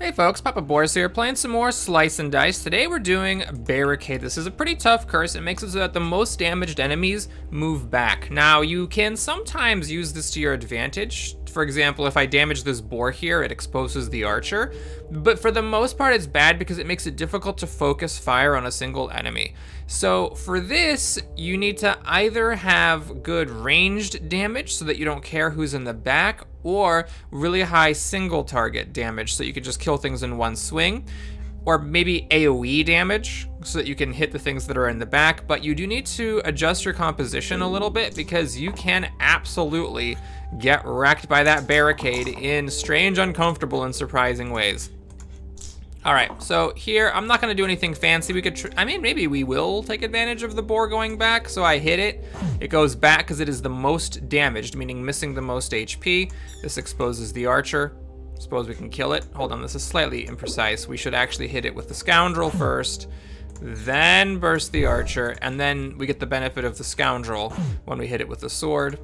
Hey folks, Papa Boris here, playing some more Slice and Dice. Today we're doing Barricade. This is a pretty tough curse. It makes it so that the most damaged enemies move back. Now, you can sometimes use this to your advantage. For example, if I damage this boar here, it exposes the archer. But for the most part, it's bad because it makes it difficult to focus fire on a single enemy. So for this, you need to either have good ranged damage so that you don't care who's in the back, or really high single target damage so you can just kill things in one swing, or maybe AoE damage so that you can hit the things that are in the back. But you do need to adjust your composition a little bit because you can absolutely get wrecked by that barricade in strange, uncomfortable, and surprising ways. All right, so here, I'm not gonna do anything fancy. We could, maybe we will take advantage of the boar going back. So I hit it, it goes back because it is the most damaged, meaning missing the most HP. This exposes the archer. Suppose we can kill it. Hold on, this is slightly imprecise. We should actually hit it with the scoundrel first, then burst the archer, and then we get the benefit of the scoundrel when we hit it with the sword.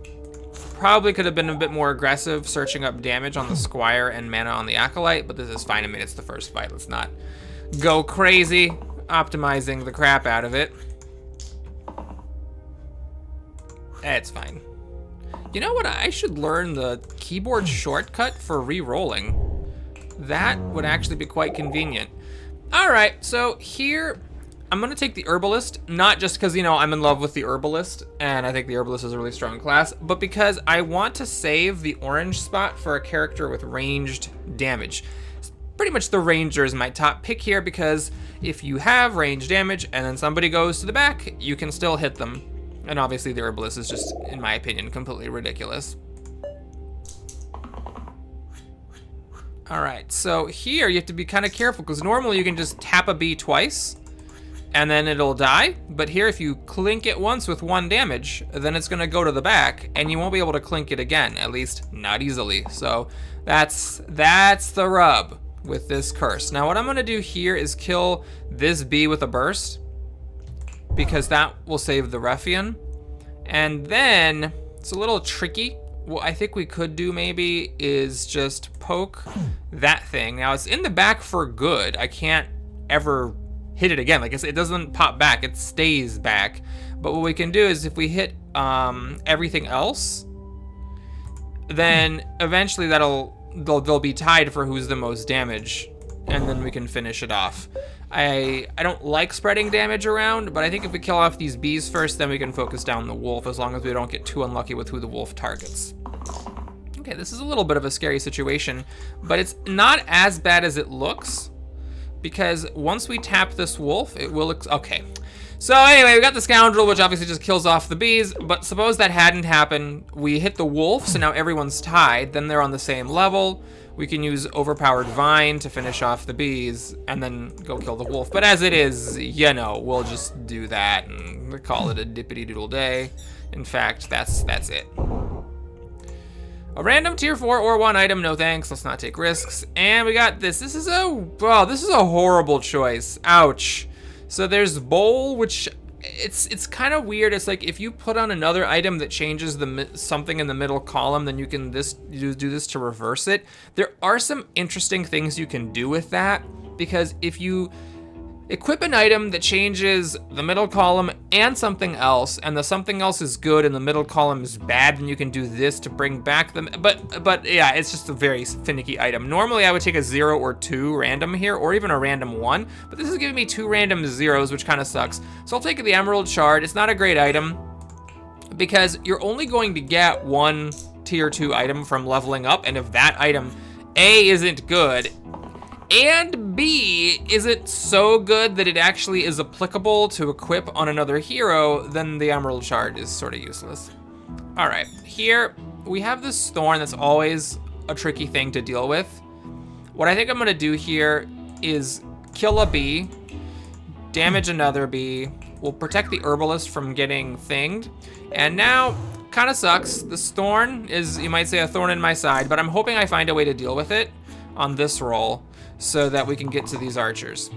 Probably could have been a bit more aggressive, searching up damage on the squire and mana on the acolyte, but this is fine. I mean, it's the first fight. Let's not go crazy optimizing the crap out of it. It's fine. You know what? I should learn the keyboard shortcut for re-rolling. That would actually be quite convenient. All right, so here I'm gonna take the herbalist, not just because, you know, I'm in love with the herbalist and I think the herbalist is a really strong class, but because I want to save the orange spot for a character with ranged damage. Pretty much the ranger is my top pick here because if you have ranged damage and then somebody goes to the back, you can still hit them. And obviously the herbalist is just, in my opinion, completely ridiculous. All right, so here you have to be kind of careful because normally you can just tap a bee twice and then it'll die. But here, if you clink it once with 1 damage, then it's gonna go to the back and you won't be able to clink it again, at least not easily. So that's the rub with this curse. Now what I'm gonna do here is kill this bee with a burst because that will save the ruffian. And then it's a little tricky. What I think we could do maybe is just poke that thing. Now it's in the back for good. I can't ever hit it again. Like I said, it doesn't pop back, it stays back. But what we can do is if we hit everything else, then eventually they'll be tied for who's the most damage, and then we can finish it off. I don't like spreading damage around, but I think if we kill off these bees first, then we can focus down the wolf, as long as we don't get too unlucky with who the wolf targets. Okay, this is a little bit of a scary situation, but it's not as bad as it looks, because once we tap this wolf, it will, okay. So anyway, we got the scoundrel, which obviously just kills off the bees, but suppose that hadn't happened. We hit the wolf, so now everyone's tied, then they're on the same level. We can use overpowered vine to finish off the bees and then go kill the wolf. But as it is, you know, we'll just do that and call it a dippity doodle day. In fact, that's it. A random tier 4 or 1 item, no thanks, let's not take risks. And we got this. This is a horrible choice. Ouch. So there's bowl, which it's kind of weird. It's like if you put on another item that changes something in the middle column, then you can do this to reverse it. There are some interesting things you can do with that, because if you equip an item that changes the middle column and something else, and the something else is good and the middle column is bad, then you can do this to bring back them. But yeah, it's just a very finicky item. Normally I would take a 0 or 2 random here, or even a random 1, but this is giving me 2 random 0s, which kind of sucks. So I'll take the emerald shard. It's not a great item because you're only going to get 1 tier 2 item from leveling up, and if that item A isn't good, and B isn't so good that it actually is applicable to equip on another hero, then the emerald shard is sort of useless. All right, here we have this thorn that's always a tricky thing to deal with. What I think I'm gonna do here is kill a bee, damage another bee, we'll protect the herbalist from getting thinged, and now, kind of sucks, this thorn is, you might say, a thorn in my side, but I'm hoping I find a way to deal with it on this roll, so that we can get to these archers.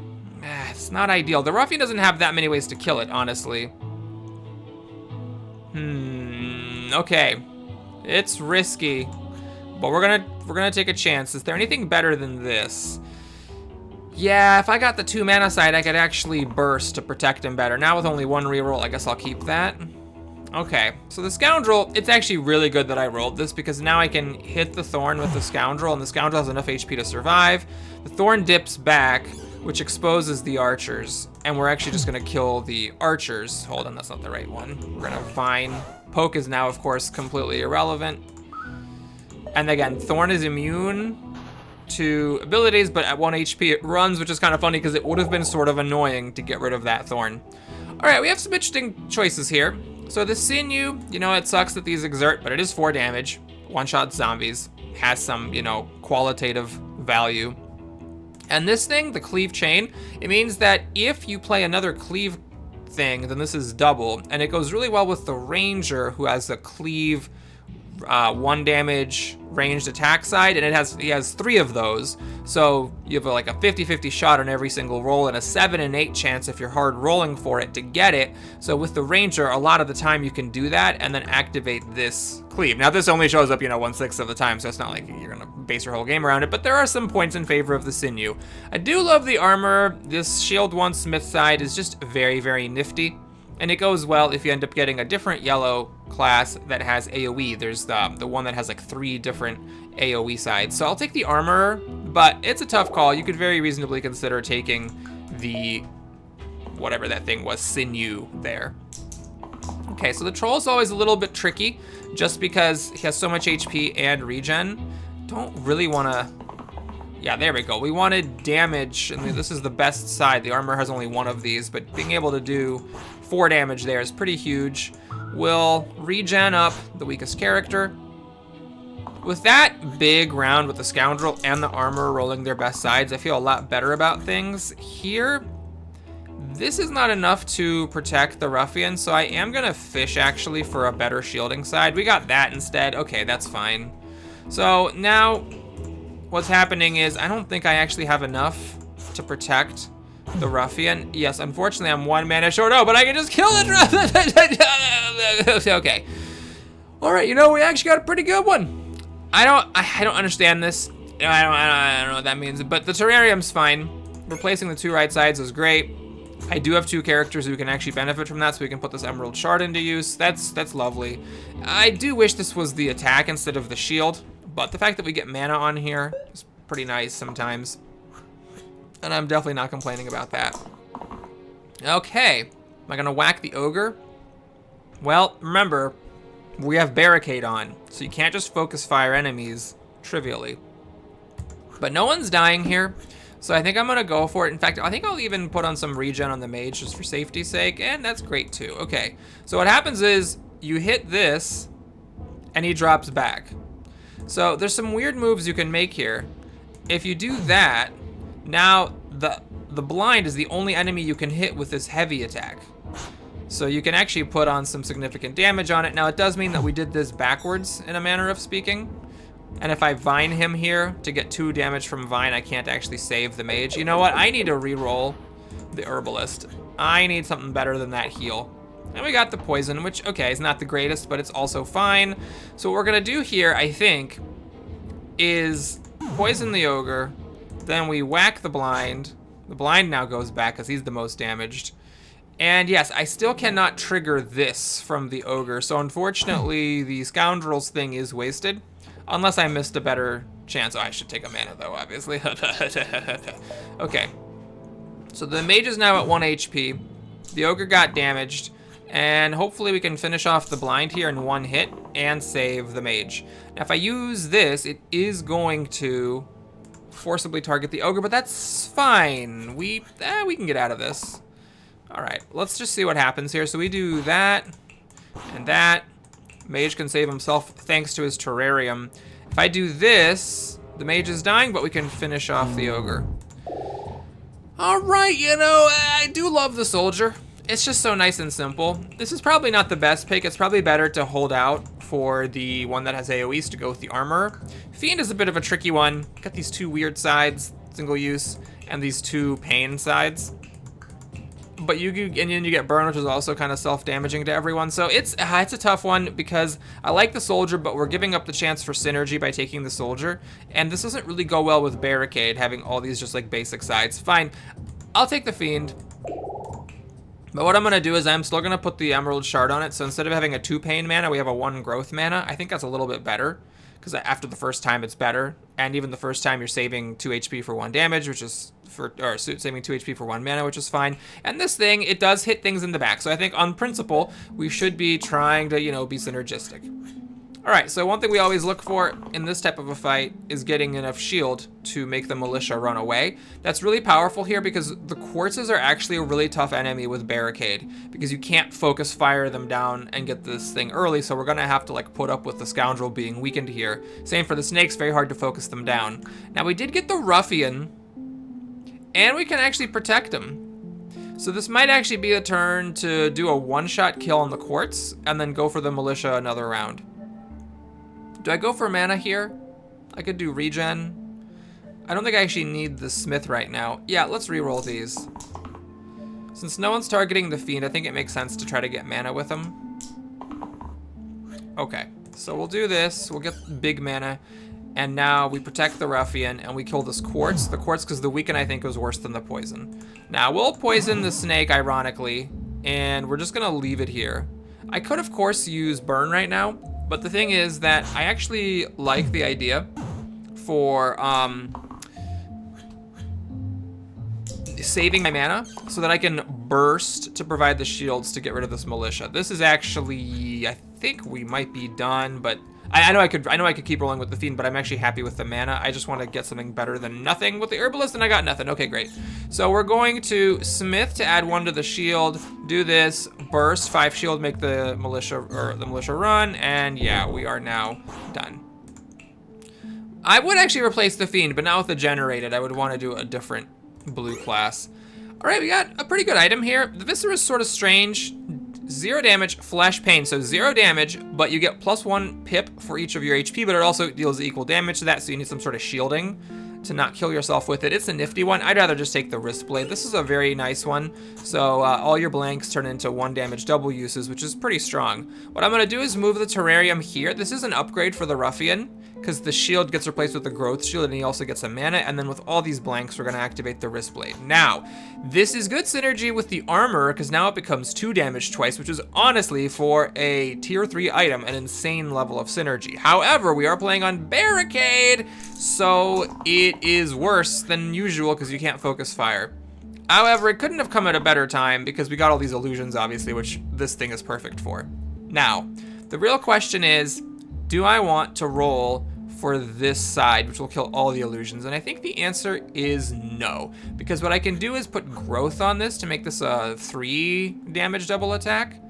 It's not ideal. The ruffian doesn't have that many ways to kill it, honestly. Okay. It's risky, but we're gonna take a chance. Is there anything better than this? Yeah, if I got the 2 mana side, I could actually burst to protect him better. Now with only 1 reroll, I guess I'll keep that. Okay, so the Scoundrel, it's actually really good that I rolled this because now I can hit the Thorn with the Scoundrel, and the Scoundrel has enough HP to survive. The Thorn dips back, which exposes the archers, and we're actually just gonna kill the archers. Hold on, that's not the right one. We're gonna Vine. Poke is now, of course, completely irrelevant. And again, Thorn is immune to abilities, but at 1 HP it runs, which is kind of funny because it would have been sort of annoying to get rid of that Thorn. All right, we have some interesting choices here. So the Sinew, you know, it sucks that these exert, but it is 4 damage. One-shot zombies, has some, you know, qualitative value. And this thing, the Cleave Chain, it means that if you play another Cleave thing, then this is double, and it goes really well with the Ranger who has the Cleave 1 damage ranged attack side, and he has 3 of those, so you have like a 50-50 shot on every single roll and a 7 and 8 chance if you're hard rolling for it to get it. So with the Ranger, a lot of the time you can do that and then activate this Cleave. Now this only shows up, you know, 1/6 of the time, so it's not like you're gonna base your whole game around it, but there are some points in favor of the Sinew. I do love the armor. This Shield 1 Smith side is just very, very nifty. And it goes well if you end up getting a different yellow class that has AoE. There's the one that has like 3 different AoE sides. So I'll take the armor, but it's a tough call. You could very reasonably consider taking the, whatever that thing was, Sinew there. Okay, so the Troll's always a little bit tricky just because he has so much HP and regen. Don't really want to... Yeah, there we go. We wanted damage, and this is the best side. The armor has only 1 of these, but being able to do 4 damage there is pretty huge. We'll regen up the weakest character. With that big round with the Scoundrel and the armor rolling their best sides, I feel a lot better about things. Here, this is not enough to protect the Ruffian, so I am gonna fish actually for a better shielding side. We got that instead. Okay, that's fine. So now what's happening is I don't think I actually have enough to protect the Ruffian. Yes, unfortunately I'm 1 mana short. Oh, but I can just kill it. Okay. All right, you know, we actually got a pretty good one. I don't understand this. I don't know what that means, but the terrarium's fine. Replacing the 2 right sides is great. I do have 2 characters who can actually benefit from that, so we can put this Emerald Shard into use. That's lovely. I do wish this was the attack instead of the shield, but the fact that we get mana on here is pretty nice sometimes. And I'm definitely not complaining about that. Okay, am I gonna whack the ogre? Well, remember, we have Barricade on, so you can't just focus fire enemies trivially. But no one's dying here, so I think I'm gonna go for it. In fact, I think I'll even put on some regen on the mage just for safety's sake, and that's great too. Okay, so what happens is you hit this, and he drops back. So there's some weird moves you can make here. If you do that, now the blind is the only enemy you can hit with this heavy attack. So you can actually put on some significant damage on it. Now it does mean that we did this backwards in a manner of speaking. And if I Vine him here to get 2 damage from Vine, I can't actually save the mage. You know what? I need to reroll the herbalist. I need something better than that heal. And we got the poison, which, okay, is not the greatest, but it's also fine. So what we're gonna do here, I think, is poison the ogre. Then we whack the blind. The blind now goes back because he's the most damaged. And yes, I still cannot trigger this from the ogre. So unfortunately, the Scoundrels thing is wasted. Unless I missed a better chance. Oh, I should take a mana though, obviously. Okay. So the mage is now at 1 HP. The ogre got damaged. And hopefully we can finish off the blind here in 1 hit and save the mage. Now if I use this, it is going to forcibly target the ogre, but that's fine. We can get out of this. All right, let's just see what happens here. So we do that and that. Mage can save himself thanks to his terrarium. If I do this, the mage is dying, but we can finish off the ogre. All right, you know, I do love the soldier. It's just so nice and simple. This is probably not the best pick. It's probably better to hold out for the one that has AoEs to go with the armor. Fiend is a bit of a tricky one. Got these 2 weird sides, single use, and these 2 pain sides. but and then you get burn, which is also kind of self-damaging to everyone. So it's a tough one because I like the soldier, but we're giving up the chance for synergy by taking the soldier. And this doesn't really go well with Barricade, having all these just like basic sides. Fine, I'll take the Fiend. But what I'm going to do is I'm still going to put the Emerald Shard on it. So instead of having a 2 pain mana, we have a 1 growth mana. I think that's a little bit better because after the first time it's better. And even the first time you're saving 2 HP for 1 damage, which is saving 2 HP for 1 mana, which is fine. And this thing, it does hit things in the back. So I think on principle, we should be trying to, you know, be synergistic. All right, so one thing we always look for in this type of a fight is getting enough shield to make the militia run away. That's really powerful here because the quartzes are actually a really tough enemy with Barricade because you can't focus fire them down and get this thing early, so we're gonna have to like put up with the scoundrel being weakened here. Same for the snakes, very hard to focus them down. Now we did get the ruffian, and we can actually protect him. So this might actually be a turn to do a one-shot kill on the quartz and then go for the militia another round. Do I go for mana here? I could do regen. I don't think I actually need the smith right now. Yeah, let's re-roll these. Since no one's targeting the fiend, I think it makes sense to try to get mana with them. Okay, so we'll do this. We'll get big mana. And now we protect the ruffian and we kill this quartz. The quartz, because the weaken I think was worse than the poison. Now we'll poison the snake, ironically, and we're just gonna leave it here. I could, of course, use burn right now. But the thing is that I actually like the idea for saving my mana so that I can burst to provide the shields to get rid of this militia. This is actually, I think we might be done, but I know I could keep rolling with the fiend, but I'm actually happy with the mana. I just want to get something better than nothing with the herbalist, and I got nothing. Okay, great. So we're going to smith to add 1 to the shield, do this, burst, 5 shield, make the militia run, and yeah, we are now done. I would actually replace the fiend, but not with the generated. I would want to do a different blue class. All right, we got a pretty good item here. The Viscera is sort of strange. 0 damage, flesh pain, so 0 damage, but you get +1 pip for each of your HP, but it also deals equal damage to that, so you need some sort of shielding to not kill yourself with it. It's a nifty one. I'd rather just take the wrist blade. This is a very nice one, so all your blanks turn into 1 damage double uses, which is pretty strong. What I'm going to do is move the terrarium here. This is an upgrade for the ruffian, because the shield gets replaced with the growth shield and he also gets a mana, and then with all these blanks we're going to activate the wrist blade. Now this is good synergy with the armor because now it becomes 2 damage twice, which is honestly for a tier 3 item an insane level of synergy. However, we are playing on Barricade, so it is worse than usual because you can't focus fire. However, it couldn't have come at a better time because we got all these illusions obviously, which this thing is perfect for. Now the real question is, do I want to roll for this side, which will kill all the illusions? And I think the answer is no, because what I can do is put growth on this to make this a 3 damage double attack.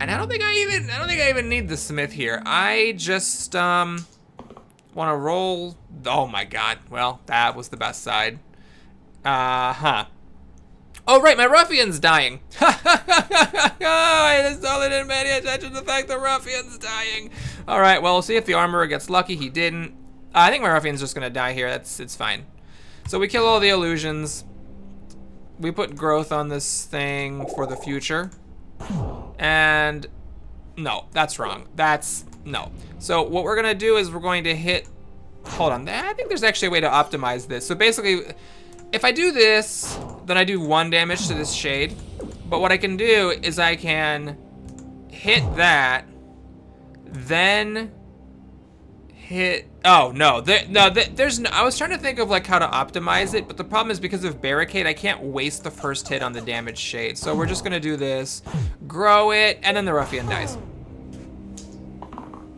And I don't think I even need the smith here. I just want to roll. Oh my god. Well, that was the best side. Oh, right, my ruffian's dying. I just totally didn't pay any attention to the fact the ruffian's dying. All right, well, we'll see if the armorer gets lucky. He didn't. I think my ruffian's just gonna die here. It's fine. So we kill all the illusions. We put growth on this thing for the future. And no, that's wrong. No. So what we're gonna do is we're going to hit, hold on, I think there's actually a way to optimize this. So basically, if I do this, then I do 1 damage to this shade. But what I can do is I can hit that, then hit, oh no, there's no, I was trying to think of like how to optimize it, but the problem is because of Barricade, I can't waste the first hit on the damaged shade. So we're just gonna do this, grow it, and then the ruffian dies.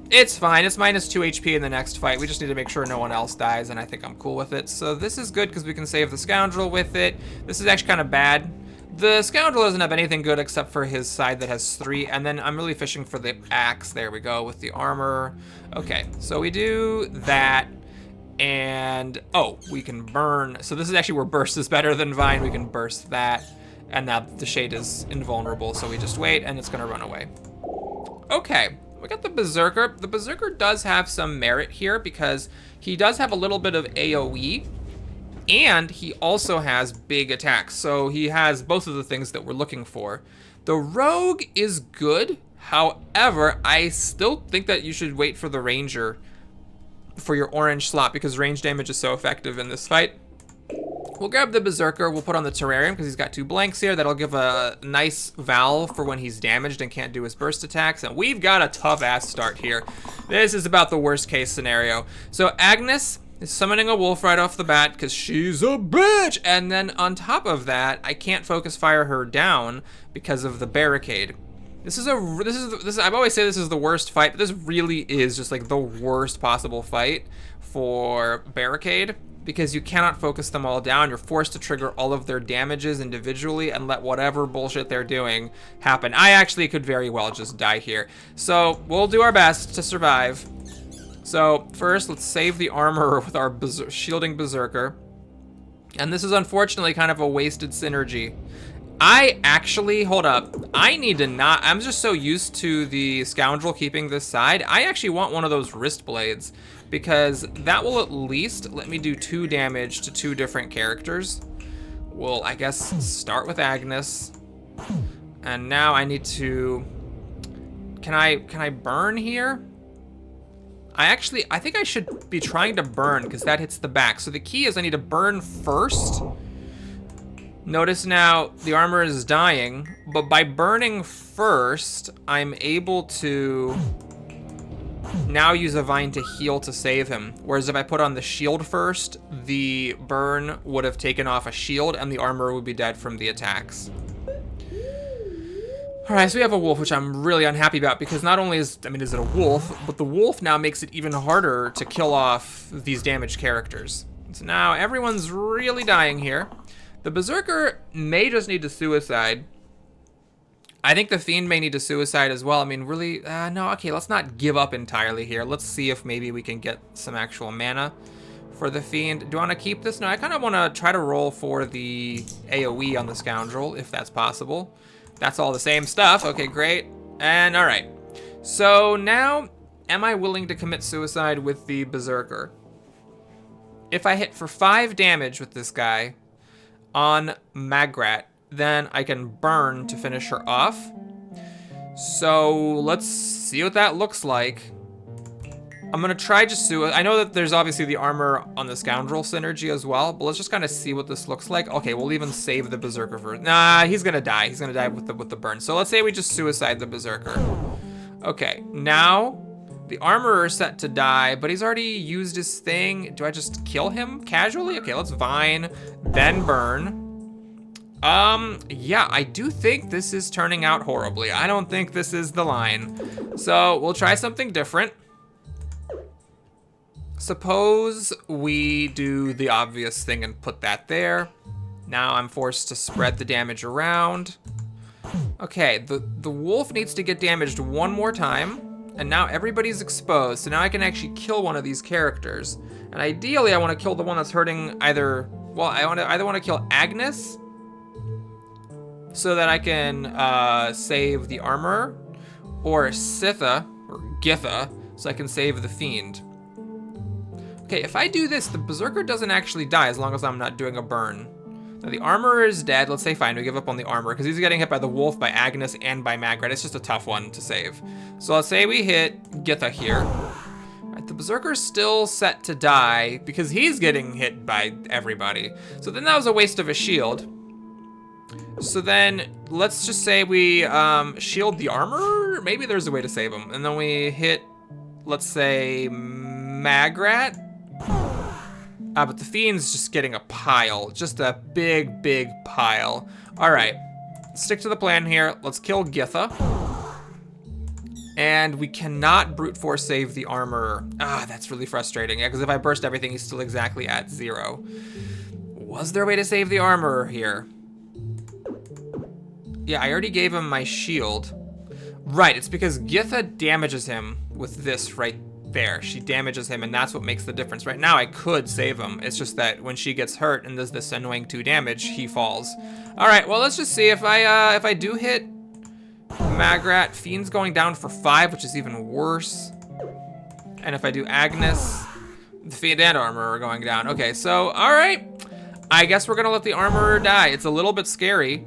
It's fine, it's -2 HP in the next fight. We just need to make sure no one else dies, and I think I'm cool with it. So this is good because we can save the scoundrel with it. This is actually kind of bad. The scoundrel doesn't have anything good except for his side that has 3, and then I'm really fishing for the axe. There we go, with the armor. Okay, so we do that, and oh, we can burn. So this is actually where burst is better than vine. We can burst that, and now the shade is invulnerable, so we just wait, and it's gonna run away. Okay. We got the Berserker. The Berserker does have some merit here because he does have a little bit of AoE, And he also has big attacks. So he has both of the things that we're looking for. The rogue is good. However, I still think that you should wait for the ranger for your orange slot because range damage is so effective in this fight. We'll grab the berserker. We'll put on the terrarium because he's got 2 blanks here. That'll give a nice valve for when he's damaged and can't do his burst attacks. And we've got a tough ass start here. This is about the worst case scenario. So Agnes is summoning a wolf right off the bat because she's a bitch. And then on top of that, I can't focus fire her down because of the barricade. I've always said this is the worst fight, but this really is just like the worst possible fight for Barricade because you cannot focus them all down. You're forced to trigger all of their damages individually and let whatever bullshit they're doing happen. I actually could very well just die here. So we'll do our best to survive. So first, let's save the armor with our shielding berserker. And this is unfortunately kind of a wasted synergy. Hold up. I'm just so used to the scoundrel keeping this side. I actually want one of those wrist blades because that will at least let me do 2 damage to 2 different characters. We'll, I guess, start with Agnes. And now I need to, can I burn here? I think I should be trying to burn because that hits the back. So the key is I need to burn first. Notice now the armor is dying, but by burning first, I'm able to now use a vine to heal to save him. Whereas if I put on the shield first, the burn would have taken off a shield and the armor would be dead from the attacks. All right, so we have a wolf, which I'm really unhappy about because not only is it a wolf, but the wolf now makes it even harder to kill off these damaged characters. So now everyone's really dying here. The berserker may just need to suicide. I think the fiend may need to suicide as well. I mean, really, no, okay, let's not give up entirely here. Let's see if maybe we can get some actual mana for the fiend. Do I want to keep this? No, I kind of want to try to roll for the AoE on the scoundrel, if that's possible. That's all the same stuff. Okay, great. And all right. So now, am I willing to commit suicide with the berserker? If I hit for 5 damage with this guy on Magrat, then I can burn to finish her off. So let's see what that looks like. I'm gonna try just suicide. I know that there's obviously the armor on the scoundrel synergy as well, but let's just kind of see what this looks like. Okay, we'll even save the berserker first. Nah, he's gonna die. He's gonna die with the burn. So let's say we just suicide the berserker. Okay, now the armorer is set to die, but he's already used his thing. Do I just kill him casually? Okay, let's vine, then burn. Yeah, I do think this is turning out horribly. I don't think this is the line. So we'll try something different. Suppose we do the obvious thing and put that there. Now I'm forced to spread the damage around. Okay, the wolf needs to get damaged one more time. And now everybody's exposed, so now I can actually kill one of these characters. And ideally, I want to kill the one that's hurting either I either want to kill Agnes, so that I can save the armor, or Sitha, or Githa, so I can save the fiend. Okay, if I do this, the berserker doesn't actually die as long as I'm not doing a burn. Now the armor is dead. Let's say fine, we give up on the armor because he's getting hit by the wolf, by Agnes, and by Magrat. It's just a tough one to save. So let's say we hit Githa here. Right, the berserker's still set to die because he's getting hit by everybody. So then that was a waste of a shield. So then let's just say we shield the armor. Maybe there's a way to save him. And then we hit, let's say, Magrat. But the fiend's just getting a pile. Just a big, big pile. All right, stick to the plan here. Let's kill Githa. And we cannot brute force save the armor. That's really frustrating. Yeah, because if I burst everything, he's still exactly at 0. Was there a way to save the armor here? Yeah, I already gave him my shield. Right, it's because Githa damages him with this right there. She damages him, and that's what makes the difference. Right now, I could save him. It's just that when she gets hurt and does this annoying 2 damage, he falls. All right, well, let's just see if I do hit Magrat. Fiend's going down for 5, which is even worse. And if I do Agnes, the Fiend and armor are going down. Okay, so all right. I guess we're gonna let the armorer die. It's a little bit scary.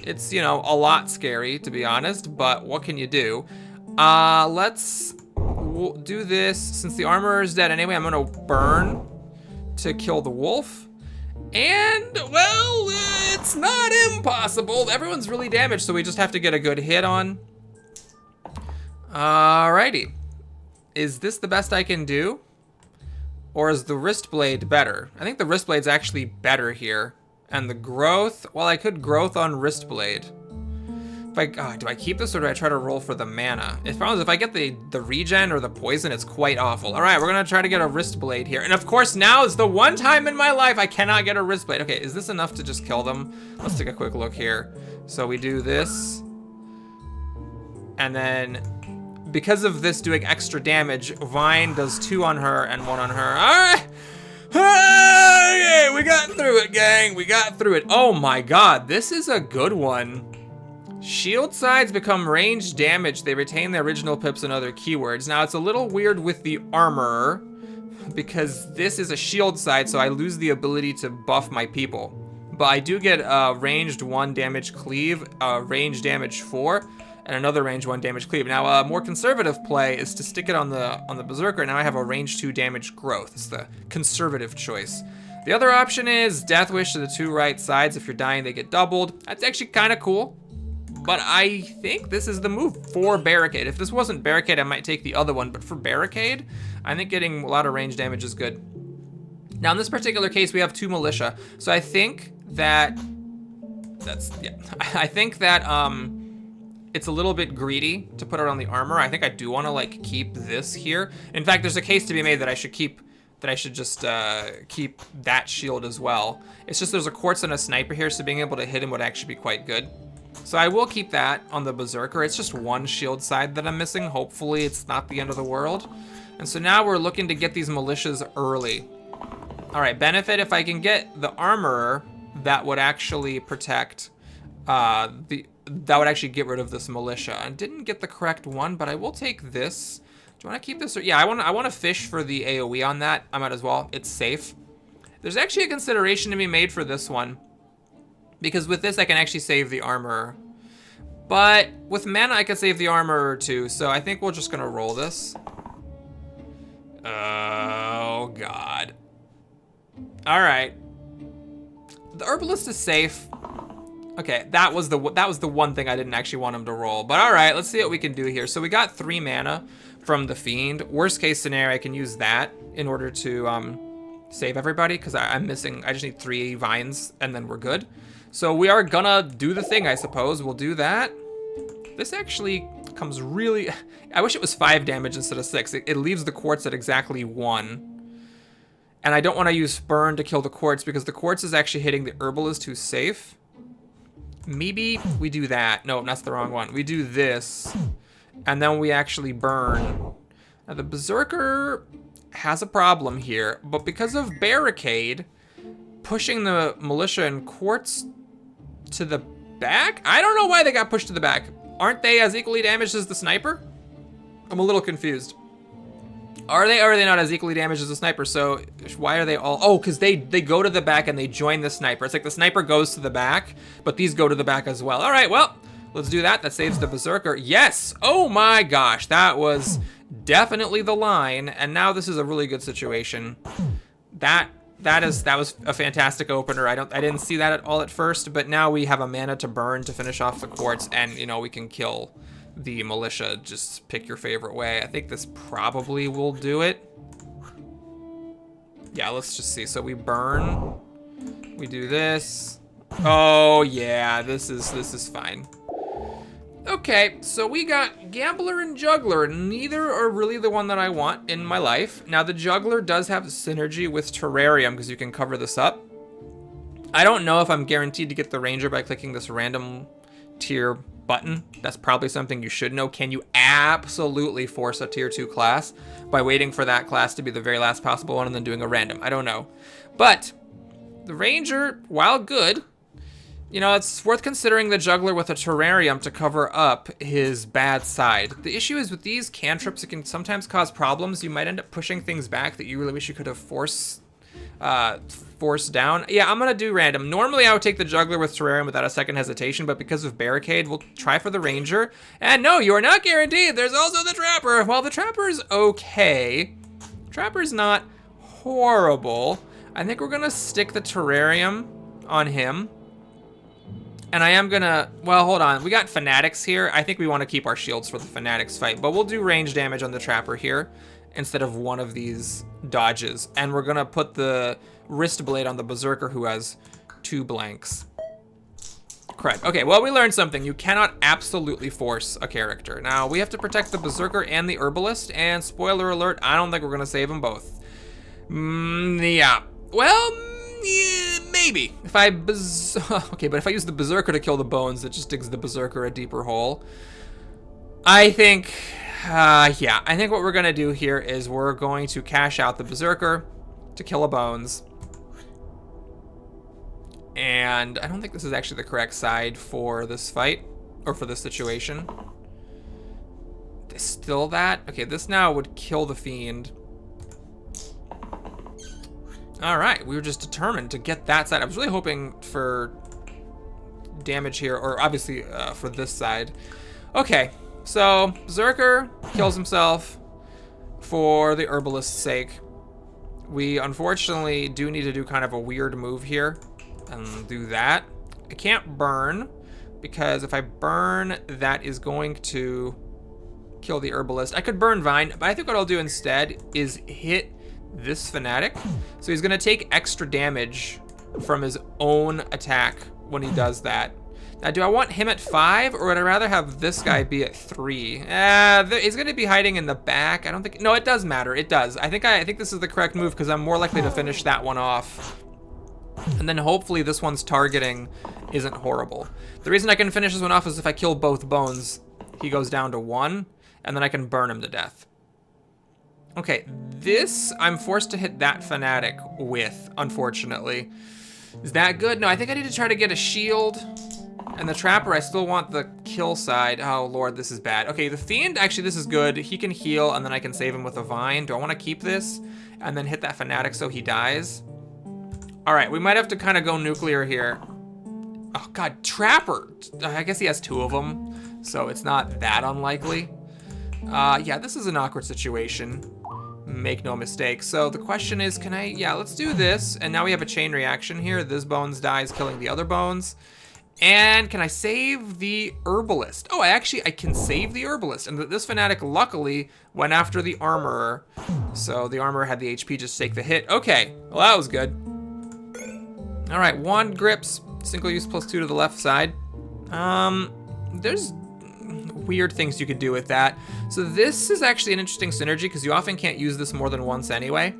It's, you know, a lot scary, to be honest, but what can you do? Let's do this. Since the armorer is dead anyway, I'm gonna burn to kill the wolf. And, well, it's not impossible. Everyone's really damaged, so we just have to get a good hit on. Alrighty. Is this the best I can do? Or is the wrist blade better? I think the wrist blade's actually better here. And the growth, well, I could growth on wrist blade. If do I keep this or do I try to roll for the mana? The problem is if I get the regen or the poison, it's quite awful. All right, we're gonna try to get a wrist blade here. And of course, now is the one time in my life I cannot get a wrist blade. Okay, is this enough to just kill them? Let's take a quick look here. So we do this. And then, because of this doing extra damage, Vine does 2 on her and 1 on her. All right. Okay, we got through it, gang. We got through it. Oh my god, this is a good one. Shield sides become ranged damage. They retain their original pips and other keywords. Now, it's a little weird with the armorer because this is a shield side, so I lose the ability to buff my people. But I do get ranged 1 damage cleave, range damage 4, and another range 1 damage cleave. Now, a more conservative play is to stick it on the Berserker. Now I have a range 2 damage growth. It's the conservative choice. The other option is Death Wish to the 2 right sides. If you're dying, they get doubled. That's actually kind of cool. But I think this is the move for Barricade. If this wasn't Barricade, I might take the other one. But for Barricade, I think getting a lot of range damage is good. Now, in this particular case, we have 2 militia. So I think that I think that it's a little bit greedy to put it on the armor. I think I do want to like keep this here. In fact, there's a case to be made that I should just keep that shield as well. It's just there's a quartz and a sniper here, so being able to hit him would actually be quite good. So I will keep that on the Berserker. It's just 1 shield side that I'm missing. Hopefully it's not the end of the world. And so now we're looking to get these militias early. All right, benefit if I can get the armorer, that would actually protect that would actually get rid of this militia. I didn't get the correct one, but I will take this. Do you want to keep this? Or, yeah, I want to fish for the AoE on that. I might as well. It's safe. There's actually a consideration to be made for this one, because with this I can actually save the armor. But with mana I can save the armor too, so I think we're just gonna roll this. Oh god. All right. The herbalist is safe. Okay, that was the one thing I didn't actually want him to roll. But all right, let's see what we can do here. So we got 3 mana from the Fiend. Worst case scenario, I can use that in order to save everybody, because I'm missing, I just need 3 vines and then we're good. So we are gonna do the thing, I suppose. We'll do that. This actually comes really, I wish it was 5 damage instead of 6. It leaves the quartz at exactly 1. And I don't want to use burn to kill the quartz because the quartz is actually hitting the herbalist who's safe. Maybe we do that. No, that's the wrong one. We do this, and then we actually burn. Now the Berserker has a problem here, but because of Barricade, pushing the militia and quartz to the back? I don't know why they got pushed to the back. Aren't they as equally damaged as the sniper? I'm a little confused. Are they or are they not as equally damaged as the sniper? So why are they all, oh, because they go to the back and they join the sniper. It's like the sniper goes to the back, but these go to the back as well. All right, well, let's do that. That saves the Berserker. Yes, oh my gosh, that was definitely the line. And now this is a really good situation. That was a fantastic opener. I didn't see that at all at first, but now we have a mana to burn to finish off the quartz, and you know we can kill the militia. Just pick your favorite way. I think this probably will do it. Yeah, let's just see. So we burn. We do this. Oh yeah, this is fine. Okay, so we got Gambler and Juggler. Neither are really the one that I want in my life. Now the Juggler does have synergy with Terrarium because you can cover this up. I don't know if I'm guaranteed to get the Ranger by clicking this random tier button. That's probably something you should know. Can you absolutely force a tier 2 class by waiting for that class to be the very last possible one and then doing a random? I don't know. But the Ranger, while good, you know, it's worth considering the Juggler with a Terrarium to cover up his bad side. The issue is with these cantrips, it can sometimes cause problems. You might end up pushing things back that you really wish you could have force force down. Yeah, I'm gonna do random. Normally I would take the juggler with terrarium without a second hesitation, but because of barricade, we'll try for the ranger. And no, you are not guaranteed. There's also the trapper. Well, the trapper's okay. Trapper's not horrible. I think we're gonna stick the terrarium on him. And I am gonna, well, hold on. We got fanatics here. I think we want to keep our shields for the fanatics fight, but we'll do range damage on the trapper here instead of one of these dodges. And we're gonna put the wrist blade on the berserker who has 2 blanks. Correct. Okay, well, we learned something. You cannot absolutely force a character. Now, we have to protect the berserker and the herbalist, and spoiler alert, I don't think we're gonna save them both. Yeah. Well, yeah, maybe. If I okay, but if I use the berserker to kill the bones, it just digs the berserker a deeper hole. I think, yeah, I think what we're gonna do here is we're going to cash out the berserker to kill a bones. And I don't think this is actually the correct side for this fight, or for this situation. Still that? Okay, this now would kill the fiend. All right, we were just determined to get that side. I was really hoping for damage here, or obviously for this side. Okay, so Berserker kills himself for the herbalist's sake. We unfortunately do need to do kind of a weird move here and do that. I can't burn, because if I burn, that is going to kill the herbalist. I could burn Vine, but I think what I'll do instead is hit this fanatic. So he's gonna take extra damage from his own attack when he does that. Now, do I want him at 5, or would I rather have this guy be at 3? He's gonna be hiding in the back. I don't think, no, it does matter. It does. I think this is the correct move, because I'm more likely to finish that one off. And then hopefully this one's targeting isn't horrible. The reason I can finish this one off is if I kill both bones, he goes down to 1, and then I can burn him to death. Okay, this I'm forced to hit that fanatic with, unfortunately. Is that good? No, I think I need to try to get a shield. And the trapper, I still want the kill side. Oh, Lord, this is bad. Okay, the fiend, actually, this is good. He can heal, and then I can save him with a vine. Do I want to keep this and then hit that fanatic so he dies? All right, we might have to kind of go nuclear here. Oh, God, trapper. I guess he has 2 of them, so it's not that unlikely. Yeah, this is an awkward situation. Make no mistake. So the question is, can I, yeah, let's do this. And now we have a chain reaction here. This bones dies, killing the other bones. And can I save the herbalist? Oh, I can save the herbalist. And this fanatic luckily went after the armorer. So the armorer had the HP, just take the hit. Okay, well, that was good. All right, wand grips, single use +2 to the left side. There's weird things you could do with that. So this is actually an interesting synergy, because you often can't use this more than once anyway.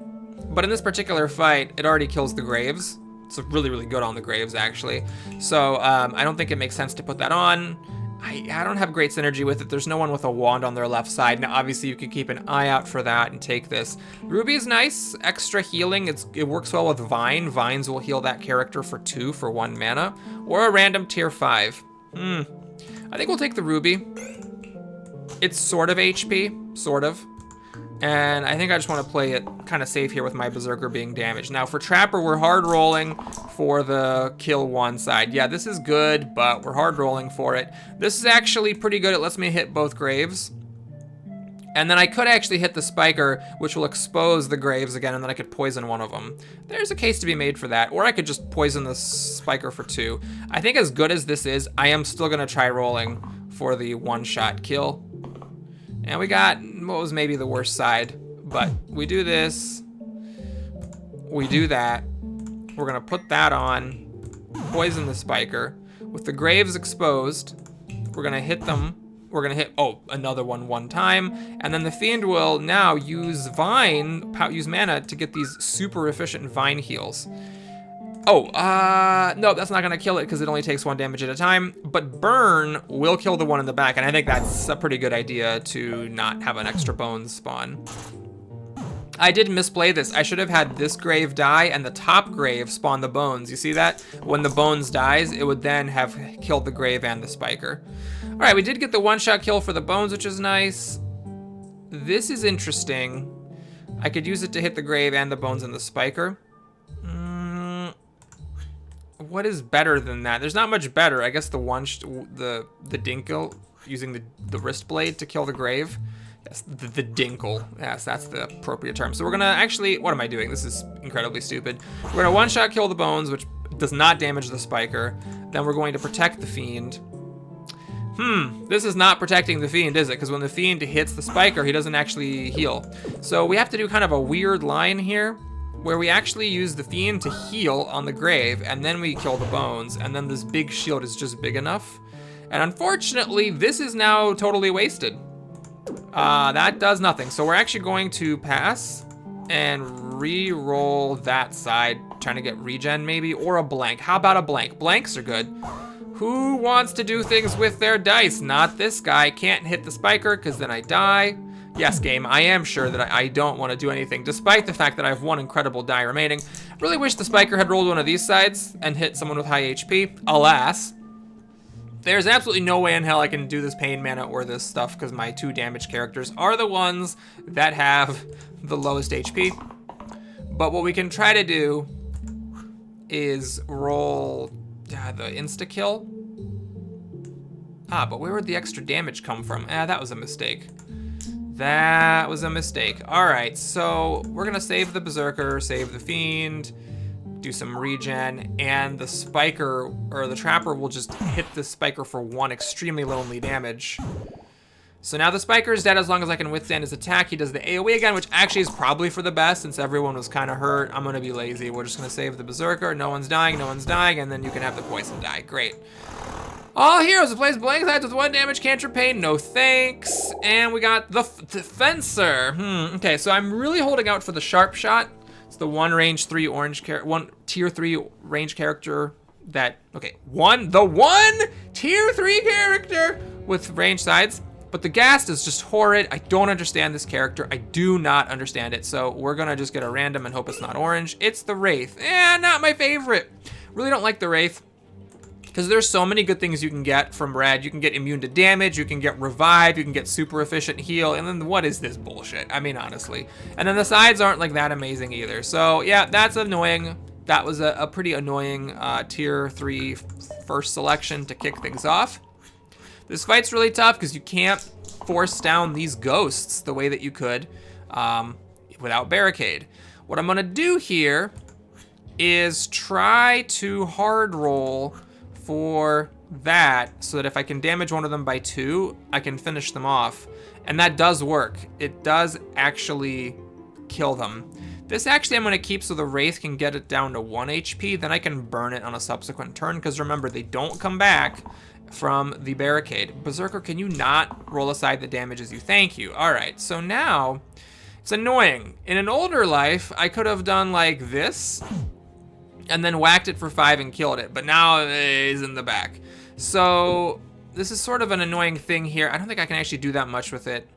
But in this particular fight, it already kills the graves. It's really, really good on the graves, actually. So I don't think it makes sense to put that on. I don't have great synergy with it. There's no one with a wand on their left side. Now, obviously, you could keep an eye out for that and take this. Ruby is nice. Extra healing. It works well with Vine. Vines will heal that character for 2 for 1 mana. Or a random tier 5. I think we'll take the Ruby. It's sort of HP. Sort of. And I think I just want to play it kind of safe here with my Berserker being damaged. Now for Trapper, we're hard rolling for the kill 1 side. Yeah, this is good, but we're hard rolling for it. This is actually pretty good. It lets me hit both graves. And then I could actually hit the Spiker, which will expose the graves again, and then I could poison one of them. There's a case to be made for that. Or I could just poison the Spiker for 2. I think as good as this is, I am still going to try rolling for the 1-shot kill. And we got what was maybe the worst side, but we do this, we do that. We're gonna put that on, poison the Spiker. With the graves exposed, we're gonna hit them. We're gonna hit, oh, another one time. And then the Fiend will now use use mana to get these super efficient Vine heals. Oh, no, that's not gonna kill it because it only takes 1 damage at a time, but burn will kill the one in the back, and I think that's a pretty good idea to not have an extra bones spawn. I did misplay this. I should have had this grave die and the top grave spawn the bones. You see that? When the bones dies, it would then have killed the grave and the Spiker. All right, we did get the 1-shot kill for the bones, which is nice. This is interesting. I could use it to hit the grave and the bones and the Spiker. what is better than that? There's not much better. I guess the dinkle, using the wrist blade to kill the grave. Yes, the dinkle. Yes, that's the appropriate term. So we're gonna actually, what am I doing? This is incredibly stupid. We're gonna one-shot kill the bones, which does not damage the spiker. Then we're going to protect the fiend. This is not protecting the fiend, is it? Because when the fiend hits the spiker, he doesn't actually heal. So we have to do kind of a weird line here, where we actually use the fiend to heal on the grave, and then we kill the bones, and then this big shield is just big enough. And unfortunately, this is now totally wasted. That does nothing. So we're actually going to pass and re-roll that side, trying to get regen maybe, or a blank. How about a blank? Blanks are good. Who wants to do things with their dice? Not this guy. Can't hit the spiker because then I die. Yes, game, I am sure that I don't want to do anything, despite the fact that I have one incredible die remaining. Really wish the spiker had rolled one of these sides and hit someone with high HP. Alas, there's absolutely no way in hell I can do this pain mana or this stuff because my 2 damage characters are the ones that have the lowest HP. But what we can try to do is roll the insta-kill. But where would the extra damage come from? That was a mistake. That was a mistake. All right, so we're gonna save the Berserker, save the Fiend, do some regen, and the Spiker, or the Trapper, will just hit the Spiker for 1 extremely lonely damage. So now the Spiker is dead as long as I can withstand his attack. He does the AoE again, which actually is probably for the best since everyone was kind of hurt. I'm gonna be lazy. We're just gonna save the Berserker. No one's dying, and then you can have the poison die. Great. All heroes replace blank sides with 1 damage cantrip pain. No thanks. And we got the Fencer. Okay, so I'm really holding out for the Sharp Shot. It's the one tier 3 range character that, the tier 3 character with range sides. But the Ghast is just horrid. I don't understand this character. I do not understand it. So we're gonna just get a random and hope it's not orange. It's the Wraith. Not my favorite. Really don't like the Wraith, because there's so many good things you can get from red. You can get immune to damage, you can get revive, you can get super efficient heal, and then what is this bullshit? I mean, honestly. And then the sides aren't like that amazing either. So yeah, that's annoying. That was a pretty annoying tier 3 first selection to kick things off. This fight's really tough because you can't force down these ghosts the way that you could without Barricade. What I'm gonna do here is try to hard roll for that so that if I can damage one of them by 2, I can finish them off. And that does work. It does actually kill them. This actually I'm gonna keep so the Wraith can get it down to 1 HP, then I can burn it on a subsequent turn, because remember, they don't come back from the Barricade. Berserker, can you not roll aside the damages you? Thank you. All right, so now it's annoying. In an older life, I could have done like this and then whacked it for 5 and killed it, but now it is in the back. So this is sort of an annoying thing here. I don't think I can actually do that much with it.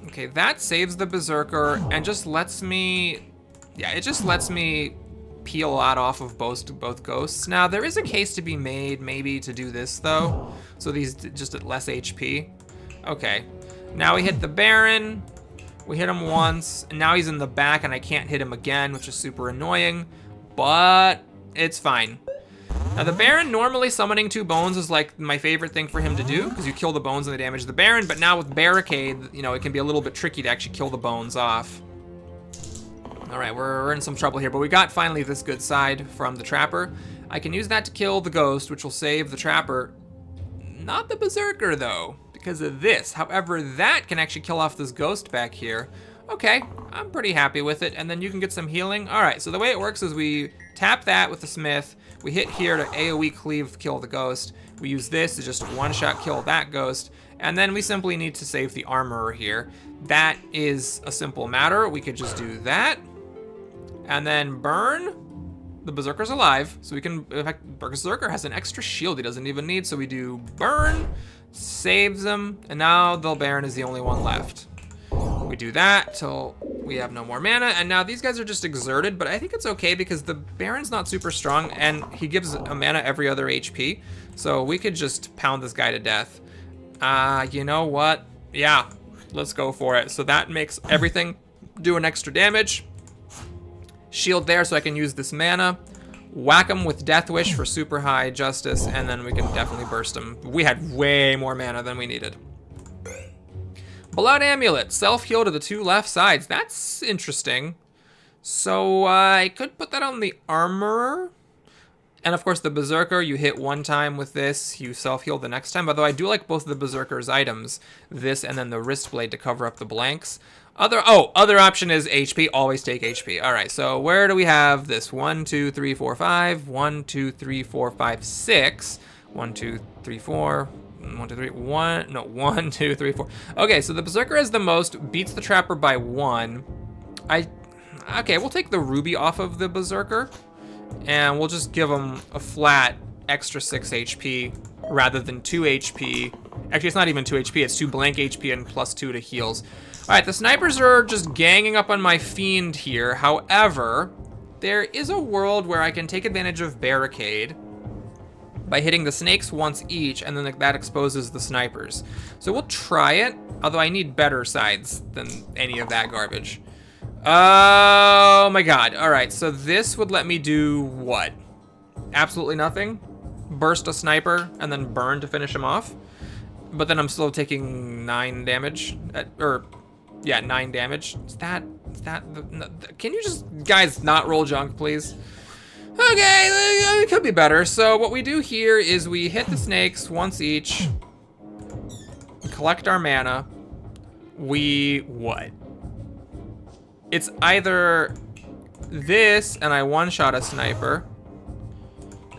Okay, that saves the Berserker and just lets me, it just lets me peel a lot off of both ghosts. Now, there is a case to be made maybe to do this though. So these just at less HP. Okay, now we hit the Baron. We hit him once, and now he's in the back, and I can't hit him again, which is super annoying, but it's fine. Now, the Baron, normally summoning 2 bones is like my favorite thing for him to do, because you kill the bones and they damage the Baron, but now with Barricade, you know, it can be a little bit tricky to actually kill the bones off. All right, we're in some trouble here, but we got finally this good side from the Trapper. I can use that to kill the Ghost, which will save the Trapper. Not the Berserker, though, because of this. However, that can actually kill off this Ghost back here. Okay, I'm pretty happy with it, and then you can get some healing. All right, so the way it works is we tap that with the Smith. We hit here to AoE cleave to kill the Ghost. We use this to just one-shot kill that Ghost, and then we simply need to save the Armorer here. That is a simple matter. We could just do that, and then burn. The Berserker's alive, so we can, in fact, Berserker has an extra shield he doesn't even need, so we do burn, saves him, and now the Baron is the only one left. We do that till we have no more mana, and now these guys are just exerted, but I think it's okay because the Baron's not super strong, and he gives a mana every other HP, so we could just pound this guy to death. You know what? Yeah, let's go for it. So that makes everything do an extra damage. shield there so I can use this mana. Whack him with Death Wish for super high justice, and then we can definitely burst him. We had way more mana than we needed. Blood Amulet, self-heal to the 2 left sides. That's interesting. So I could put that on the Armorer. And of course the Berserker, you hit 1 time with this, you self-heal the next time. Although I do like both of the Berserker's items, this and then the Wrist Blade to cover up the blanks. Other option is HP, always take HP. All right, so where do we have this? 1, 2, 3, 4, 5. 1, 2, 3, 4, 5, 6. 1, 2, 3, 4. 1, 2, 3, 1. No, 1, 2, 3, 4. Okay, so the Berserker is the most, beats the Trapper by 1. Okay, we'll take the Ruby off of the Berserker. And we'll just give him a flat extra 6 HP rather than 2 HP. Actually, it's not even 2 HP, it's 2 blank HP and plus 2 to heals. Alright, the snipers are just ganging up on my Fiend here. However, there is a world where I can take advantage of Barricade by hitting the snakes once each, and then that exposes the snipers. So we'll try it, although I need better sides than any of that garbage. Oh my god. Alright, so this would let me do what? Absolutely nothing? Burst a sniper and then burn to finish him off? But then I'm still taking 9 damage. 9 damage. Can you just, guys, not roll junk, please? Okay, it could be better. So what we do here is we hit the snakes once each. Collect our mana. What? It's either this, and I one-shot a sniper,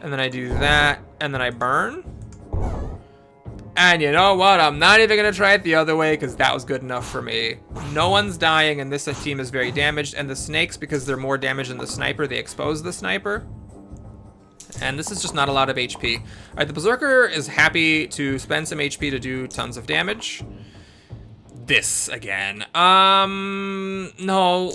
and then I do that, and then I burn. And you know what? I'm not even gonna try it the other way, because that was good enough for me. No one's dying, and this team is very damaged, and the snakes, because they're more damaged than the sniper, they expose the sniper. And this is just not a lot of HP. Alright, the Berserker is happy to spend some HP to do tons of damage. This again. No.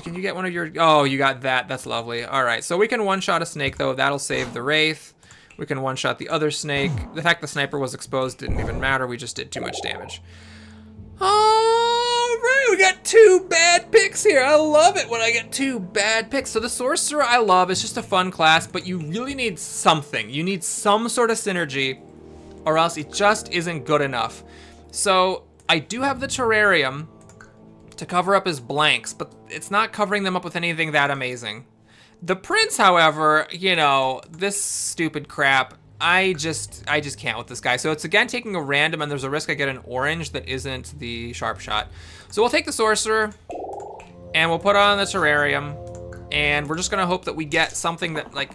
Can you get one of your... Oh, you got that. That's lovely. Alright, so we can one-shot a snake, though. That'll save the Wraith. We can one-shot the other snake. The fact the sniper was exposed didn't even matter. We just did too much damage. Alright, we got 2 bad picks here. I love it when I get 2 bad picks. So the Sorcerer I love. It's just a fun class, but you really need something. You need some sort of synergy, or else it just isn't good enough. So... I do have the Terrarium to cover up his blanks, but it's not covering them up with anything that amazing. The Prince, however, you know, this stupid crap, I just can't with this guy. So it's again taking a random, and there's a risk I get an orange that isn't the sharp shot. So we'll take the Sorcerer, and we'll put on the Terrarium, and we're just gonna hope that we get something that, like,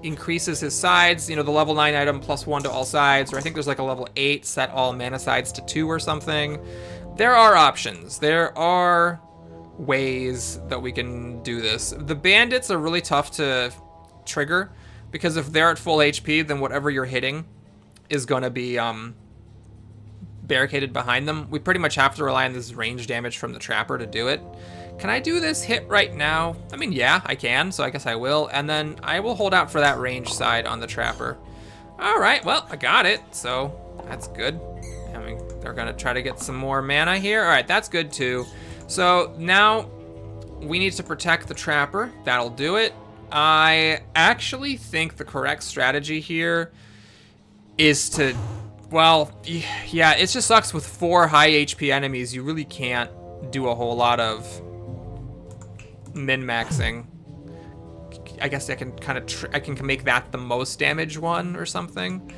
increases his sides, you know, the level 9 item +1 to all sides, or I think there's like a level 8 set all mana sides to 2 or something. There are options. There are ways that we can do this. The bandits are really tough to trigger, because if they're at full HP, then whatever you're hitting is gonna be barricaded behind them. We pretty much have to rely on this range damage from the Trapper to do it. Can I do this hit right now? I mean, yeah, I can, so I guess I will. And then I will hold out for that range side on the Trapper. All right, well, I got it, so that's good. I mean, they're gonna try to get some more mana here. All right, that's good too. So now we need to protect the Trapper. That'll do it. I actually think the correct strategy here is to, well, yeah, it just sucks with 4 high HP enemies. You really can't do a whole lot of min-maxing. I guess I can kind of I can make that the most damage one or something.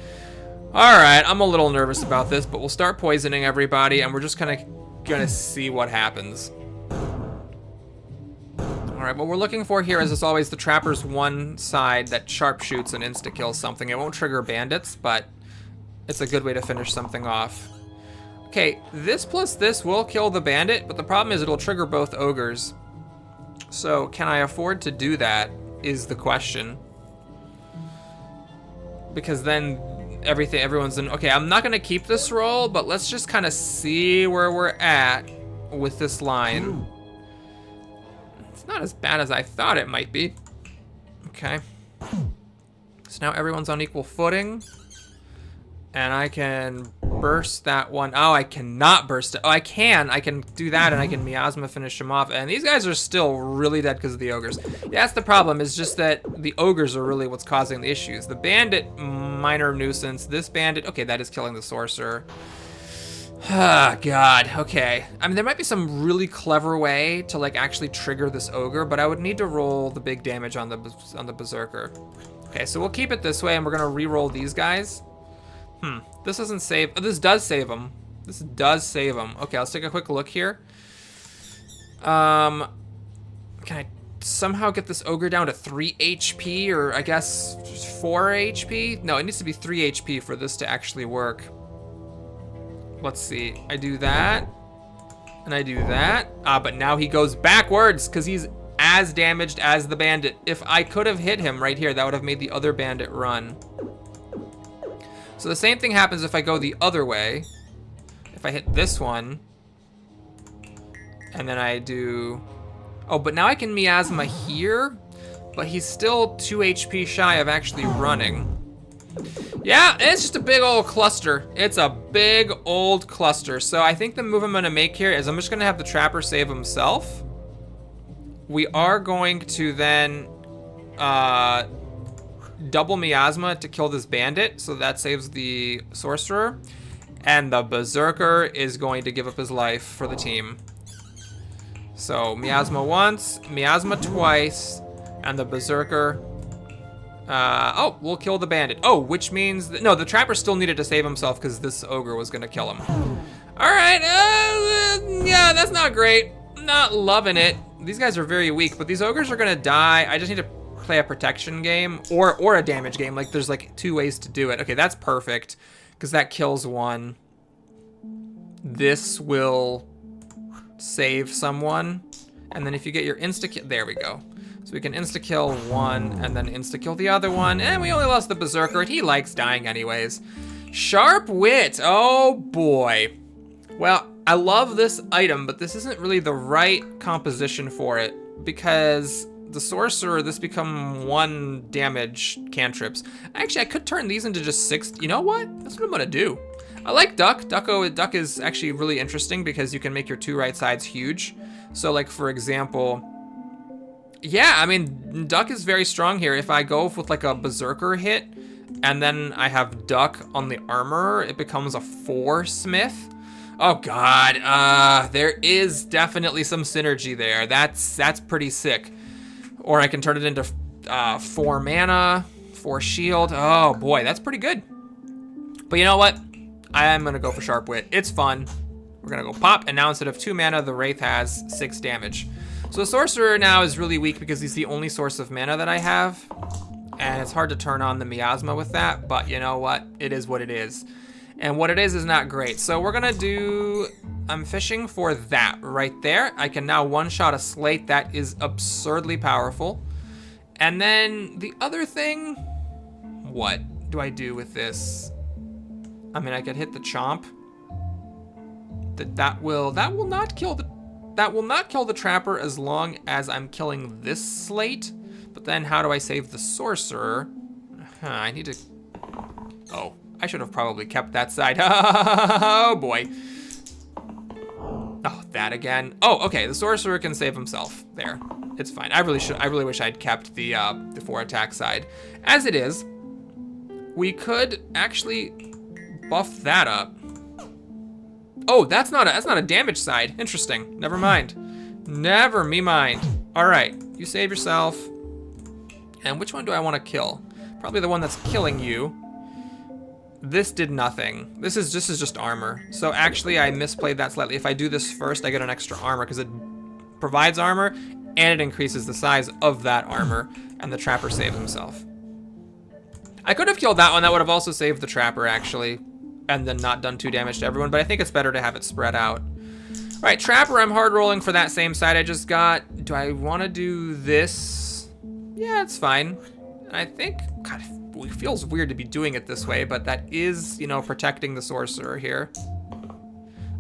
All right, I'm a little nervous about this, but we'll start poisoning everybody, and we're just kind of gonna see what happens. All right, what we're looking for here is, as always, the Trapper's one side that sharpshoots and insta-kills something. It won't trigger bandits, but it's a good way to finish something off. Okay, this plus this will kill the bandit, but the problem is it'll trigger both ogres. So can I afford to do that is the question. Because then everyone's in, okay, I'm not gonna keep this roll, but let's just kind of see where we're at with this line. It's not as bad as I thought it might be. Okay. So now everyone's on equal footing. And I can burst that one. Oh, I cannot burst it. Oh, I can. I can do that, and I can miasma finish him off. And these guys are still really dead because of the ogres. Yeah, that's the problem. Is just that the ogres are really what's causing the issues. The bandit, minor nuisance. This bandit, okay, that is killing the sorcerer. Ah, God. Okay. I mean, there might be some really clever way to like actually trigger this ogre, but I would need to roll the big damage on the berserker. Okay, so we'll keep it this way, and we're gonna re-roll these guys. This doesn't save. Oh, this does save them. This does save them. Okay, let's take a quick look here. Can I somehow get this ogre down to 3 HP, or I guess just 4 HP? No, it needs to be 3 HP for this to actually work. Let's see. I do that, and I do that. But now he goes backwards because he's as damaged as the bandit. If I could have hit him right here, that would have made the other bandit run. So the same thing happens if I go the other way. If I hit this one, and then I do... Oh, but now I can miasma here, but he's still 2 HP shy of actually running. Yeah, it's just a big old cluster. It's a big old cluster. So I think the move I'm gonna make here is I'm just gonna have the trapper save himself. We are going to then double miasma to kill this bandit, so that saves the sorcerer. And the berserker is going to give up his life for the team. So miasma once, miasma twice, and the berserker. Oh, we'll kill the bandit. Oh, which means that, no, the trapper still needed to save himself because this ogre was gonna kill him. All right, yeah, that's not great. Not loving it. These guys are very weak, but these ogres are gonna die. I just need to play a protection game or a damage game. Like there's like 2 ways to do it. Okay, that's perfect because that kills one. This will save someone, and then if you get your insta kill, there we go. So we can insta kill one and then insta kill the other one, and we only lost the berserker, and he likes dying anyways. Sharp wit. Oh boy. Well, I love this item, but this isn't really the right composition for it because the sorcerer, this become 1 damage cantrips. Actually, I could turn these into just 6. You know what? That's what I'm gonna do. I like Duck. Duck is actually really interesting because you can make your 2 right sides huge. So like, for example, yeah, I mean, Duck is very strong here. If I go with like a berserker hit and then I have Duck on the armor, it becomes a 4 smith. Oh God, there is definitely some synergy there. That's pretty sick. Or I can turn it into 4 mana, 4 shield. Oh boy, that's pretty good. But you know what? I'm gonna go for Sharp Wit. It's fun. We're gonna go pop, and now instead of 2 mana, the Wraith has 6 damage. So the Sorcerer now is really weak because he's the only source of mana that I have. And it's hard to turn on the miasma with that, but you know what? It is what it is. And what it is not great. So we're gonna do, I'm fishing for that right there. I can now one-shot a slate. That is absurdly powerful. And then the other thing, what do I do with this? I mean, I could hit the chomp. That will not kill the trapper as long as I'm killing this slate. But then how do I save the sorcerer? I need to, oh, I should have probably kept that side. Oh boy. Oh, that again. Oh, okay, the sorcerer can save himself. There, it's fine. I really wish I'd kept the 4 attack side. As it is, we could actually buff that up. Oh, that's not a damage side. Interesting. Never mind. Never me mind. All right, you save yourself. And which one do I want to kill? Probably the one that's killing you. This did nothing. This is just armor. So actually, I misplayed that slightly. If I do this first, I get an extra armor because it provides armor and it increases the size of that armor. And the trapper saves himself. I could have killed that one. That would have also saved the trapper actually, and then not done 2 damage to everyone. But I think it's better to have it spread out. All right, trapper. I'm hard rolling for that same side I just got. Do I want to do this? Yeah, it's fine. And I think, God, it feels weird to be doing it this way, but that is, you know, protecting the sorcerer here.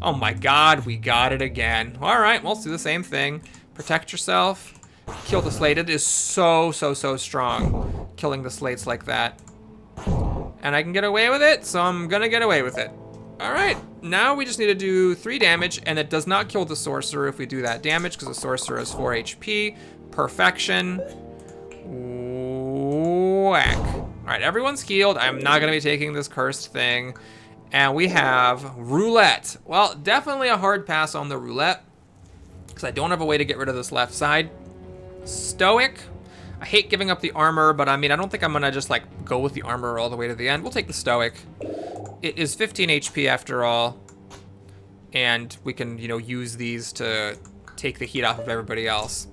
Oh my God, we got it again. All right, well, let's do the same thing. Protect yourself. Kill the slate. It is so strong, killing the slates like that. And I can get away with it, so I'm gonna get away with it. All right, now we just need to do 3 damage, and it does not kill the sorcerer if we do that damage, because the sorcerer has 4 HP. Perfection. Whack. All right, everyone's healed. I'm not gonna be taking this cursed thing. And we have roulette. Well, definitely a hard pass on the roulette, because I don't have a way to get rid of this left side. Stoic. I hate giving up the armor, but I mean, I don't think I'm gonna just like go with the armor all the way to the end. We'll take the stoic. It is 15 HP after all, and we can, you know, use these to take the heat off of everybody else.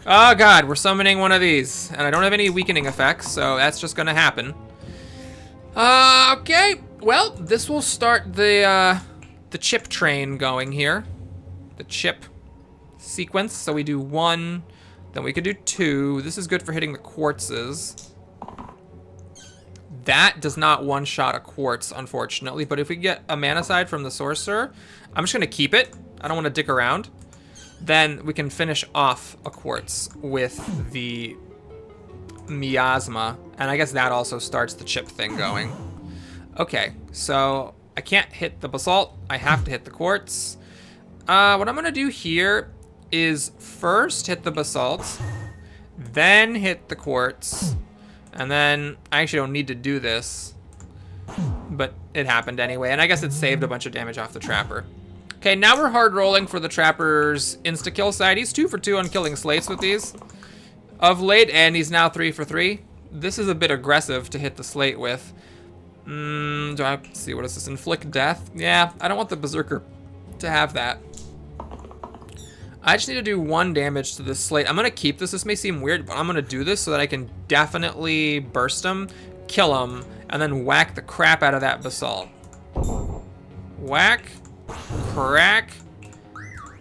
Oh god, we're summoning one of these, and I don't have any weakening effects, so that's just gonna happen. Okay, well, this will start the chip train going here. The chip sequence, so we do 1, then we could do 2. This is good for hitting the quartzes. That does not one-shot a quartz, unfortunately, but if we get a mana side from the sorcerer, I'm just gonna keep it. I don't wanna dick around. Then we can finish off a quartz with the miasma, and I guess that also starts the chip thing going. Okay, so I can't hit the basalt. I have to hit the quartz. What I'm gonna do here is first hit the basalt, then hit the quartz, and then I actually don't need to do this, but it happened anyway, and I guess it saved a bunch of damage off the trapper. Okay, now we're hard rolling for the trapper's insta-kill side. He's 2 for 2 on killing slates with these of late, and he's now 3 for 3. This is a bit aggressive to hit the slate with. Do I see, what is this? Inflict death? Yeah, I don't want the berserker to have that. I just need to do 1 damage to this slate. I'm gonna keep this. This may seem weird, but I'm gonna do this so that I can definitely burst him, kill him, and then whack the crap out of that basalt. Whack, crack,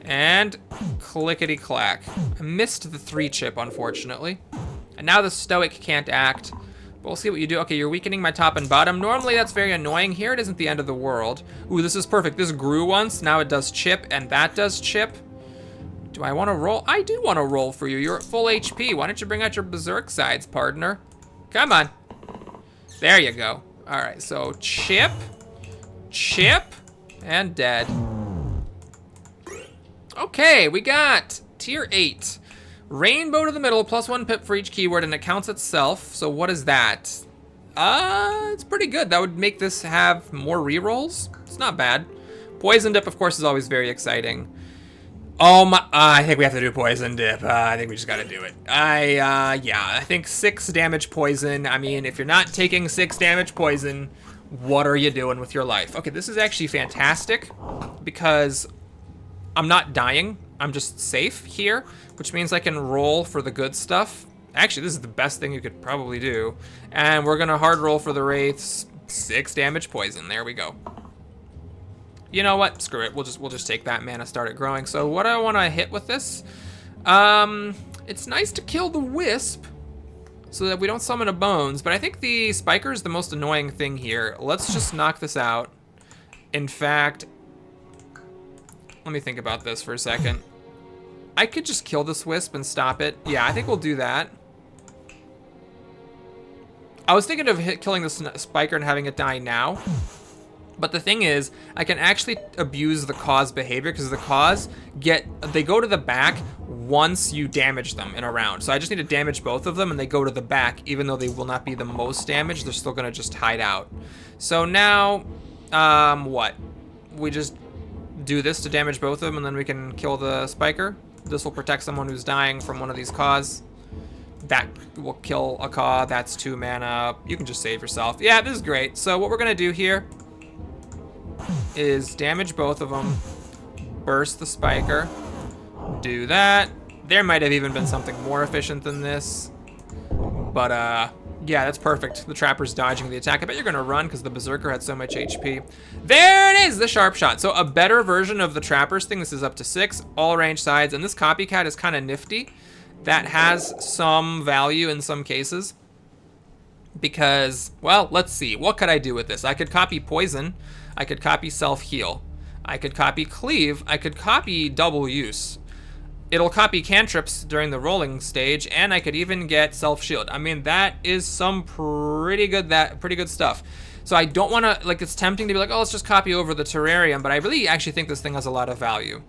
and clickety-clack. I missed the 3 chip, unfortunately. And now the stoic can't act. But we'll see what you do. Okay, you're weakening my top and bottom. Normally that's very annoying. Here it isn't the end of the world. Ooh, this is perfect. This grew once. Now it does chip, and that does chip. Do I want to roll? I do want to roll for you. You're at full HP. Why don't you bring out your berserk sides, partner? Come on. There you go. All right, so chip, chip, and dead. Okay, we got tier 8. Rainbow to the middle, +1 pip for each keyword, and it counts itself. So what is that? It's pretty good. That would make this have more rerolls. It's not bad. Poison dip, of course, is always very exciting. Oh my, I think we have to do poison dip. I think we just gotta do it. Yeah, I think 6 damage poison. I mean, if you're not taking 6 damage poison, what are you doing with your life? Okay, this is actually fantastic because I'm not dying. I'm just safe here, which means I can roll for the good stuff. Actually, this is the best thing you could probably do. And we're gonna hard roll for the wraiths. 6 damage poison, there we go. You know what? Screw it. We'll just take that mana, start it growing. So what do I want to hit with this? It's nice to kill the wisp so that we don't summon a bones, but I think the spiker is the most annoying thing here. Let's just knock this out. In fact, let me think about this for a second. I could just kill this wisp and stop it. Yeah, I think we'll do that. I was thinking of killing the spiker and having it die now. But the thing is, I can actually abuse the cause behavior because the cause they go to the back once you damage them in a round. So I just need to damage both of them and they go to the back, even though they will not be the most damage, they're still gonna just hide out. So now, what? We just do this to damage both of them and then we can kill the spiker. This will protect someone who's dying from one of these caws. That will kill a caw, that's 2 mana. You can just save yourself. Yeah, this is great. So what we're gonna do here is damage both of them, burst the spiker, do that. There might have even been something more efficient than this, but yeah, that's perfect. The trapper's dodging the attack. I bet you're gonna run because the berserker had so much HP. There it is, the sharp shot. So a better version of the trapper's thing. This is up to 6, all range sides, and this copycat is kind of nifty. That has some value in some cases because, well, let's see. What could I do with this? I could copy poison. I could copy self-heal. I could copy cleave. I could copy double use. It'll copy cantrips during the rolling stage, and I could even get self-shield. I mean, that is some pretty good stuff. So I don't want to, like, it's tempting to be like, oh, let's just copy over the terrarium, but I really actually think this thing has a lot of value.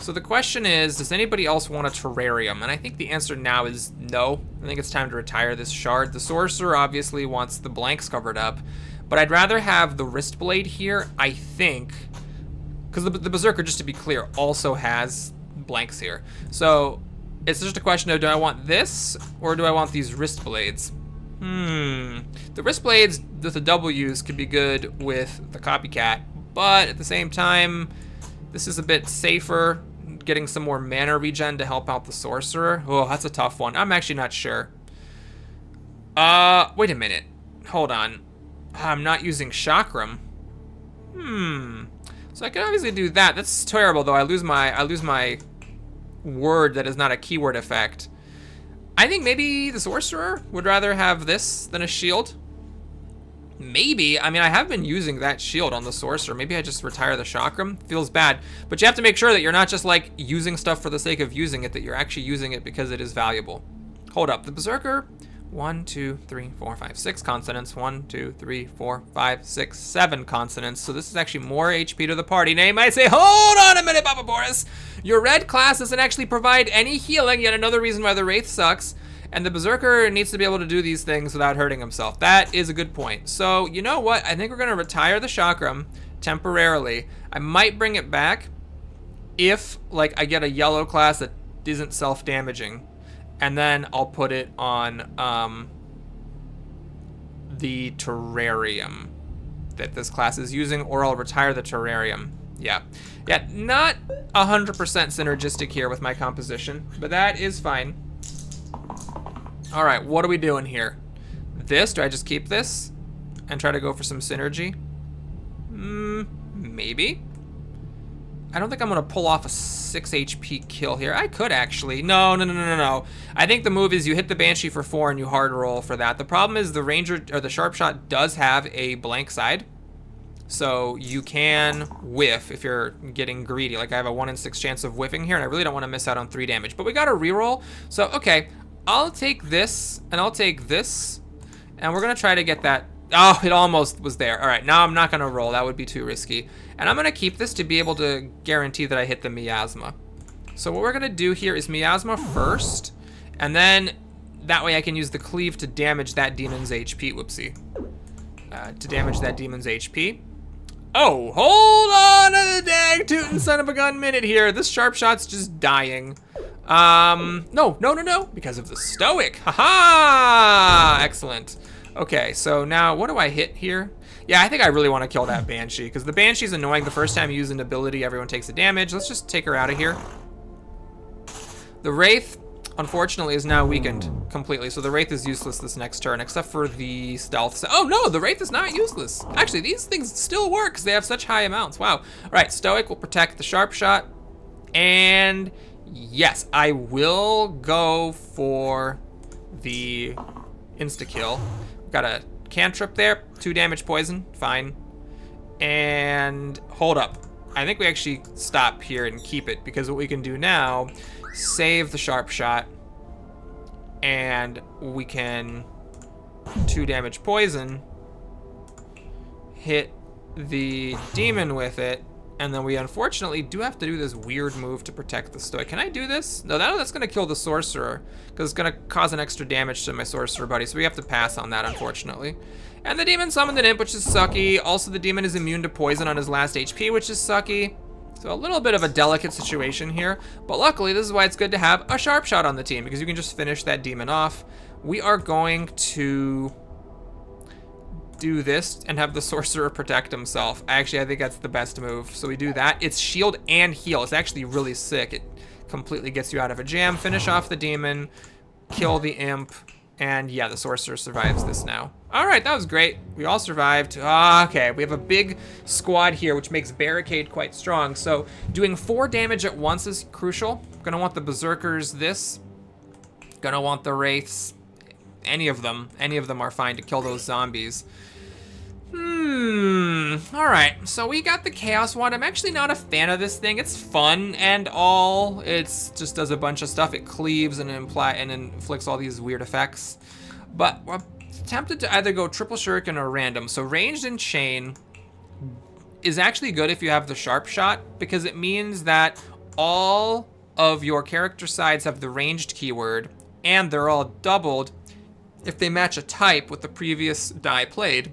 So the question is, does anybody else want a terrarium? And I think the answer now is no. I think it's time to retire this shard. The sorcerer obviously wants the blanks covered up, but I'd rather have the wrist blade here, I think, because the berserker, just to be clear, also has blanks here. So it's just a question of, do I want this or do I want these wrist blades? The wrist blades with the W's could be good with the copycat, but at the same time, this is a bit safer, getting some more mana regen to help out the sorcerer. Oh, that's a tough one. I'm actually not sure. Wait a minute. Hold on. I'm not using chakram. So I can obviously do that. That's terrible though. I lose my word that is not a keyword effect. I think maybe the sorcerer would rather have this than a shield. Maybe. I mean, I have been using that shield on the sorcerer. Maybe I just retire the chakram. Feels bad. But you have to make sure that you're not just like using stuff for the sake of using it, that you're actually using it because it is valuable. Hold up. The berserker. 1, 2, 3, 4, 5, 6 consonants. 1, 2, 3, 4, 5, 6, 7 consonants. So this is actually more HP to the party. Now you might say, hold on a minute, Papa Boris. Your red class doesn't actually provide any healing. Yet another reason why the Wraith sucks. And the berserker needs to be able to do these things without hurting himself. That is a good point. So you know what? I think we're going to retire the chakram temporarily. I might bring it back if like I get a yellow class that isn't self-damaging. And then I'll put it on the terrarium that this class is using, or I'll retire the terrarium. Yeah, not 100% synergistic here with my composition, but that is fine. All right, what are we doing here? This, do I just keep this and try to go for some synergy? Maybe. I don't think I'm gonna pull off a 6 HP kill here. I could actually. No. I think the move is you hit the Banshee for 4 and you hard roll for that. The problem is the Ranger, or the Sharp Shot does have a blank side. So you can whiff if you're getting greedy. Like I have a 1 in 6 chance of whiffing here, and I really don't want to miss out on 3 damage. But we got a reroll. So, okay, I'll take this, and I'll take this, and we're gonna try to get that. Oh, it almost was there. All right, now I'm not gonna roll. That would be too risky. And I'm gonna keep this to be able to guarantee that I hit the miasma. So what we're gonna do here is miasma first, and then that way I can use the cleave to damage that demon's HP. Whoopsie. To damage that demon's HP. Oh, hold on a dang tootin' son of a gun minute here. This sharp shot's just dying. No, because of the stoic. Haha! Excellent. Okay, so now what do I hit here? Yeah, I think I really want to kill that Banshee, because the Banshee's annoying. The first time you use an ability, everyone takes the damage. Let's just take her out of here. The Wraith, unfortunately, is now weakened completely, so the Wraith is useless this next turn, except for the stealth. Oh no, the Wraith is not useless. Actually, these things still work, because they have such high amounts. Wow. All right, Stoic will protect the Sharp Shot, and yes, I will go for the insta-kill. Got a cantrip there, 2 damage poison, fine. And hold up. I think we actually stop here and keep it, because what we can do now, save the Sharp Shot, and we can 2 damage poison, hit the demon with it, and then we unfortunately do have to do this weird move to protect the Stoic. Can I do this? No, that's gonna kill the Sorcerer, because it's gonna cause an extra damage to my Sorcerer buddy, so we have to pass on that, unfortunately. And the demon summoned an imp, which is sucky. Also, the demon is immune to poison on his last HP, which is sucky. So a little bit of a delicate situation here, but luckily this is why it's good to have a Sharp Shot on the team, because you can just finish that demon off. We are going to do this and have the Sorcerer protect himself. Actually, I think that's the best move. So we do that. It's shield and heal. It's actually really sick. It completely gets you out of a jam. Finish off the demon, kill the imp, and yeah, the Sorcerer survives this now. All right, that was great. We all survived. Okay, we have a big squad here, which makes Barricade quite strong. So doing 4 damage at once is crucial. Gonna want the Berserkers this. Gonna want the Wraiths. Any of them are fine to kill those zombies. All right, so we got the Chaos Wand. I'm actually not a fan of this thing. It's fun and all. It's just does a bunch of stuff. It cleaves and inflicts all these weird effects. But we're tempted to either go triple shuriken or random. So ranged and chain is actually good if you have the sharp shot, because it means that all of your character sides have the ranged keyword, and they're all doubled if they match a type with the previous die played.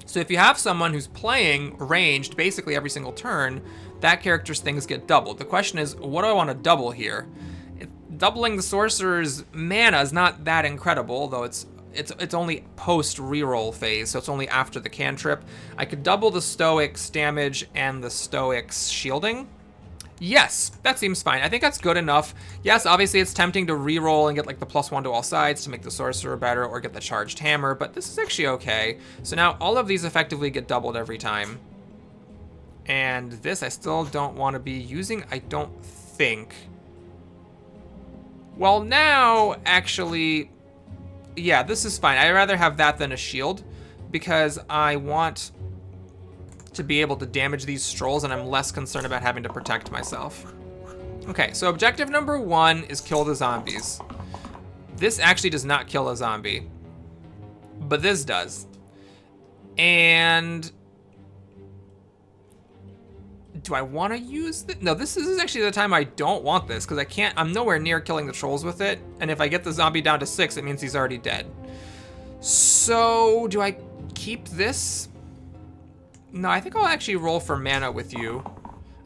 So if you have someone who's playing ranged basically every single turn, that character's things get doubled. The question is, what do I want to double here? Doubling the sorcerer's mana is not that incredible, though it's only post reroll phase, so it's only after the cantrip. I could double the stoic's damage and the stoic's shielding. Yes, that seems fine. I think that's good enough. Yes, obviously it's tempting to reroll and get like the +1 to all sides to make the sorcerer better, or get the charged hammer, but this is actually okay. So now all of these effectively get doubled every time. And this I still don't want to be using, I don't think. Well, now, actually, yeah, this is fine. I'd rather have that than a shield, because I want to be able to damage these strolls, and I'm less concerned about having to protect myself. Okay, so objective number 1 is kill the zombies. This actually does not kill a zombie, but this does. And do I want to use this? No, this is actually the time I don't want this, because I'm nowhere near killing the trolls with it, and if I get the zombie down to 6, it means he's already dead. So, do I keep this? No, I think I'll actually roll for mana with you.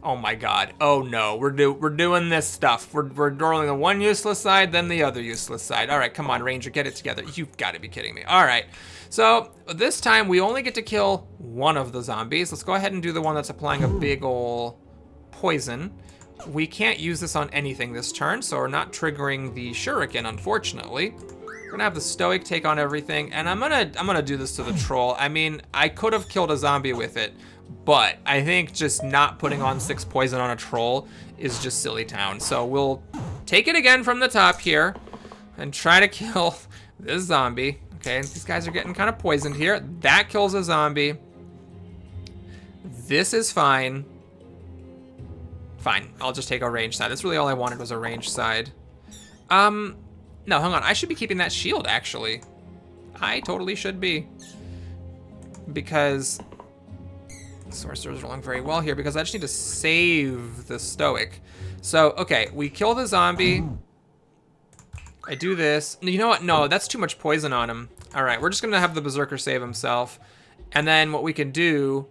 Oh my god. Oh no, we're doing this stuff. We're rolling the one useless side, then the other useless side. All right, come on, Ranger, get it together. You've got to be kidding me. All right, so this time we only get to kill one of the zombies. Let's go ahead and do the one that's applying a big ol' poison. We can't use this on anything this turn, so we're not triggering the shuriken, unfortunately. We're gonna have the stoic take on everything, and I'm gonna do this to the troll. I mean, I could have killed a zombie with it, but I think just not putting on 6 poison on a troll is just silly town. So we'll take it again from the top here and try to kill this zombie. Okay, these guys are getting kind of poisoned here. That kills a zombie. This is fine. Fine, I'll just take a range side. That's really all I wanted, was a range side. No, hang on, I should be keeping that shield, actually. I totally should be. Because sorcerer's rolling very well here, because I just need to save the stoic. So, okay, we kill the zombie. I do this. You know what? No, that's too much poison on him. All right, we're just gonna have the berserker save himself. And then what we can do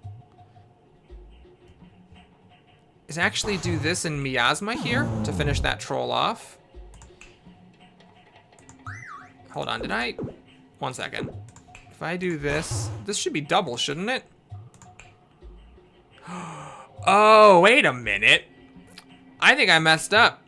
is actually do this in miasma here to finish that troll off. Hold on, one second. If I do this should be double, shouldn't it? Oh, wait a minute. I think I messed up.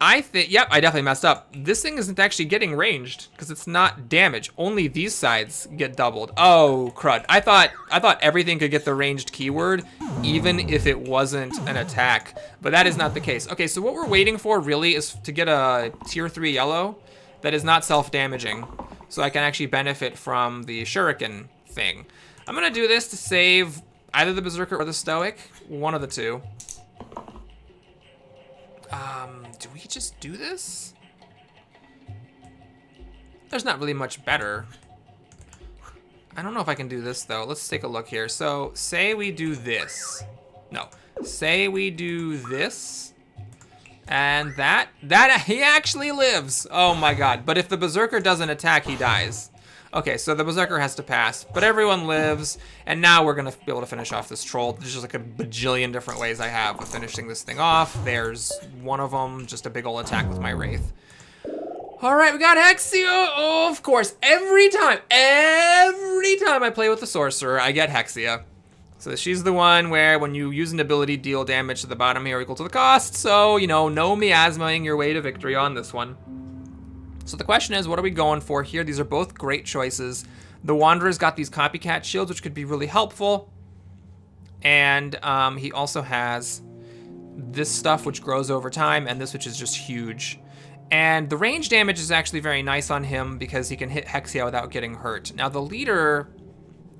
Yep, I definitely messed up. This thing isn't actually getting ranged because it's not damage. Only these sides get doubled. Oh, crud. I thought everything could get the ranged keyword even if it wasn't an attack, but that is not the case. Okay, so what we're waiting for really is to get a tier 3 yellow that is not self-damaging, so I can actually benefit from the shuriken thing. I'm gonna do this to save either the berserker or the stoic, one of the two. Do we just do this? There's not really much better. I don't know if I can do this though. Let's take a look here. So say we do this. No, say we do this. And that he actually lives. Oh my god. But if the berserker doesn't attack, he dies. Okay, so the berserker has to pass, but everyone lives, and now we're gonna be able to finish off this troll. There's just like a bajillion different ways I have of finishing this thing off. There's one of them, just a big ol' attack with my wraith. All right, we got Hexia. Oh, of course, every time I play with the sorcerer, I get Hexia. So she's the one where when you use an ability, deal damage to the bottom here equal to the cost. So, you know, no miasmaing your way to victory on this one. So the question is, what are we going for here? These are both great choices. The Wanderer's got these copycat shields, which could be really helpful. And he also has this stuff, which grows over time, and this, which is just huge. And the range damage is actually very nice on him because he can hit Hexia without getting hurt. Now the leader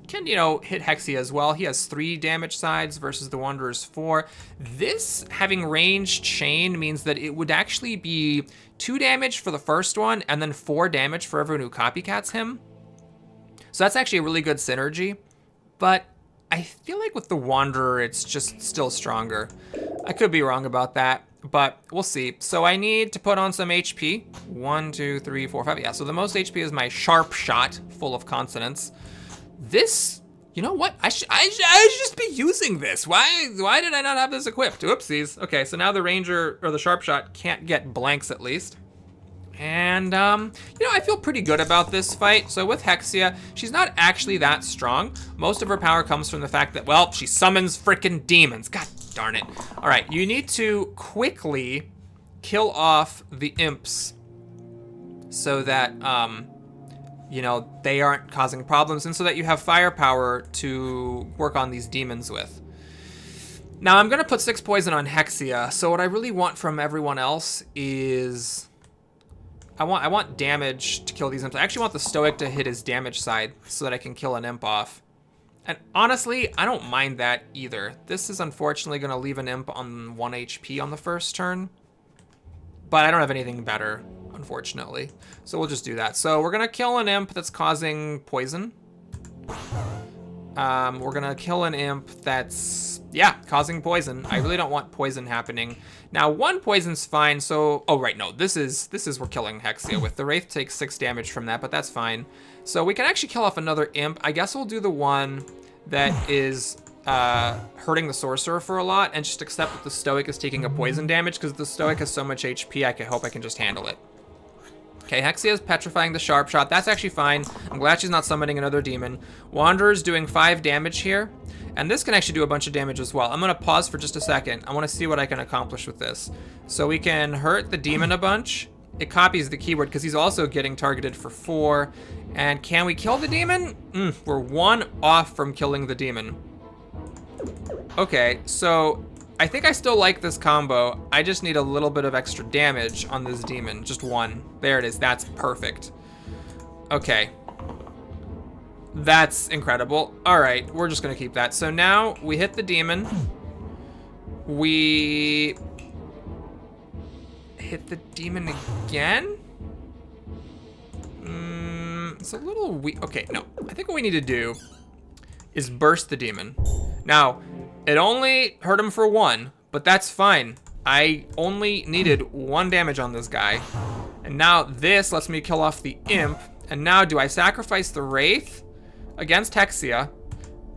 can, you know, hit Hexia as well. He has 3 damage sides versus the Wanderer's 4. This having ranged chain means that it would actually be 2 damage for the first one and then 4 damage for everyone who copycats him. So that's actually a really good synergy, but I feel like with the Wanderer, it's just still stronger. I could be wrong about that, but we'll see. So I need to put on some HP. 1, 2, 3, 4, 5. Yeah, so the most HP is my Sharp Shot, full of consonants. This, you know what? I should just be using this. Why did I not have this equipped? Oopsies. Okay, so now the Ranger, or the Sharp Shot, can't get blanks at least. And, you know, I feel pretty good about this fight. So with Hexia, she's not actually that strong. Most of her power comes from the fact that, well, she summons frickin' demons. God darn it. All right, you need to quickly kill off the imps so that, you know, they aren't causing problems and so that you have firepower to work on these demons with. Now, I'm gonna put 6 poison on Hexia. So what I really want from everyone else is... I want damage to kill these imps. I actually want the Stoic to hit his damage side so that I can kill an imp off. And honestly, I don't mind that either. This is unfortunately going to leave an imp on 1 HP on the first turn. But I don't have anything better, unfortunately. So we'll just do that. So we're going to kill an imp that's causing poison. We're going to kill an imp that's, yeah, causing poison. I really don't want poison happening. Now, 1 poison's fine, so... Oh, right, no, this is we're killing Hexia with. The Wraith takes 6 damage from that, but that's fine. So we can actually kill off another imp. I guess we'll do the one that is hurting the Sorcerer for a lot and just accept that the Stoic is taking a poison damage because the Stoic has so much HP, I hope I can just handle it. Okay, Hexia is petrifying the Sharp Shot. That's actually fine. I'm glad she's not summoning another demon. Wanderer's doing 5 damage here. And this can actually do a bunch of damage as well. I'm going to pause for just a second. I want to see what I can accomplish with this. So we can hurt the demon a bunch. It copies the keyword because he's also getting targeted for 4. And can we kill the demon? We're 1 off from killing the demon. Okay, so I think I still like this combo. I just need a little bit of extra damage on this demon. Just 1. There it is. That's perfect. Okay. That's incredible. All right, we're just gonna keep that. So now we hit the demon. We hit the demon again. It's a little weak. Okay, no. I think what we need to do is burst the demon. Now, it only hurt him for 1, but that's fine. I only needed 1 damage on this guy. And now this lets me kill off the imp. And now do I sacrifice the Wraith against Hexia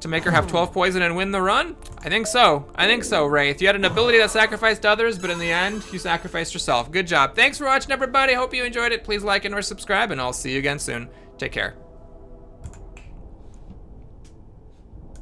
to make her have 12 poison and win the run? I think so. I think so, Wraith. You had an ability that sacrificed others, but in the end, you sacrificed yourself. Good job. Thanks for watching, everybody. Hope you enjoyed it. Please like and or subscribe, and I'll see you again soon. Take care.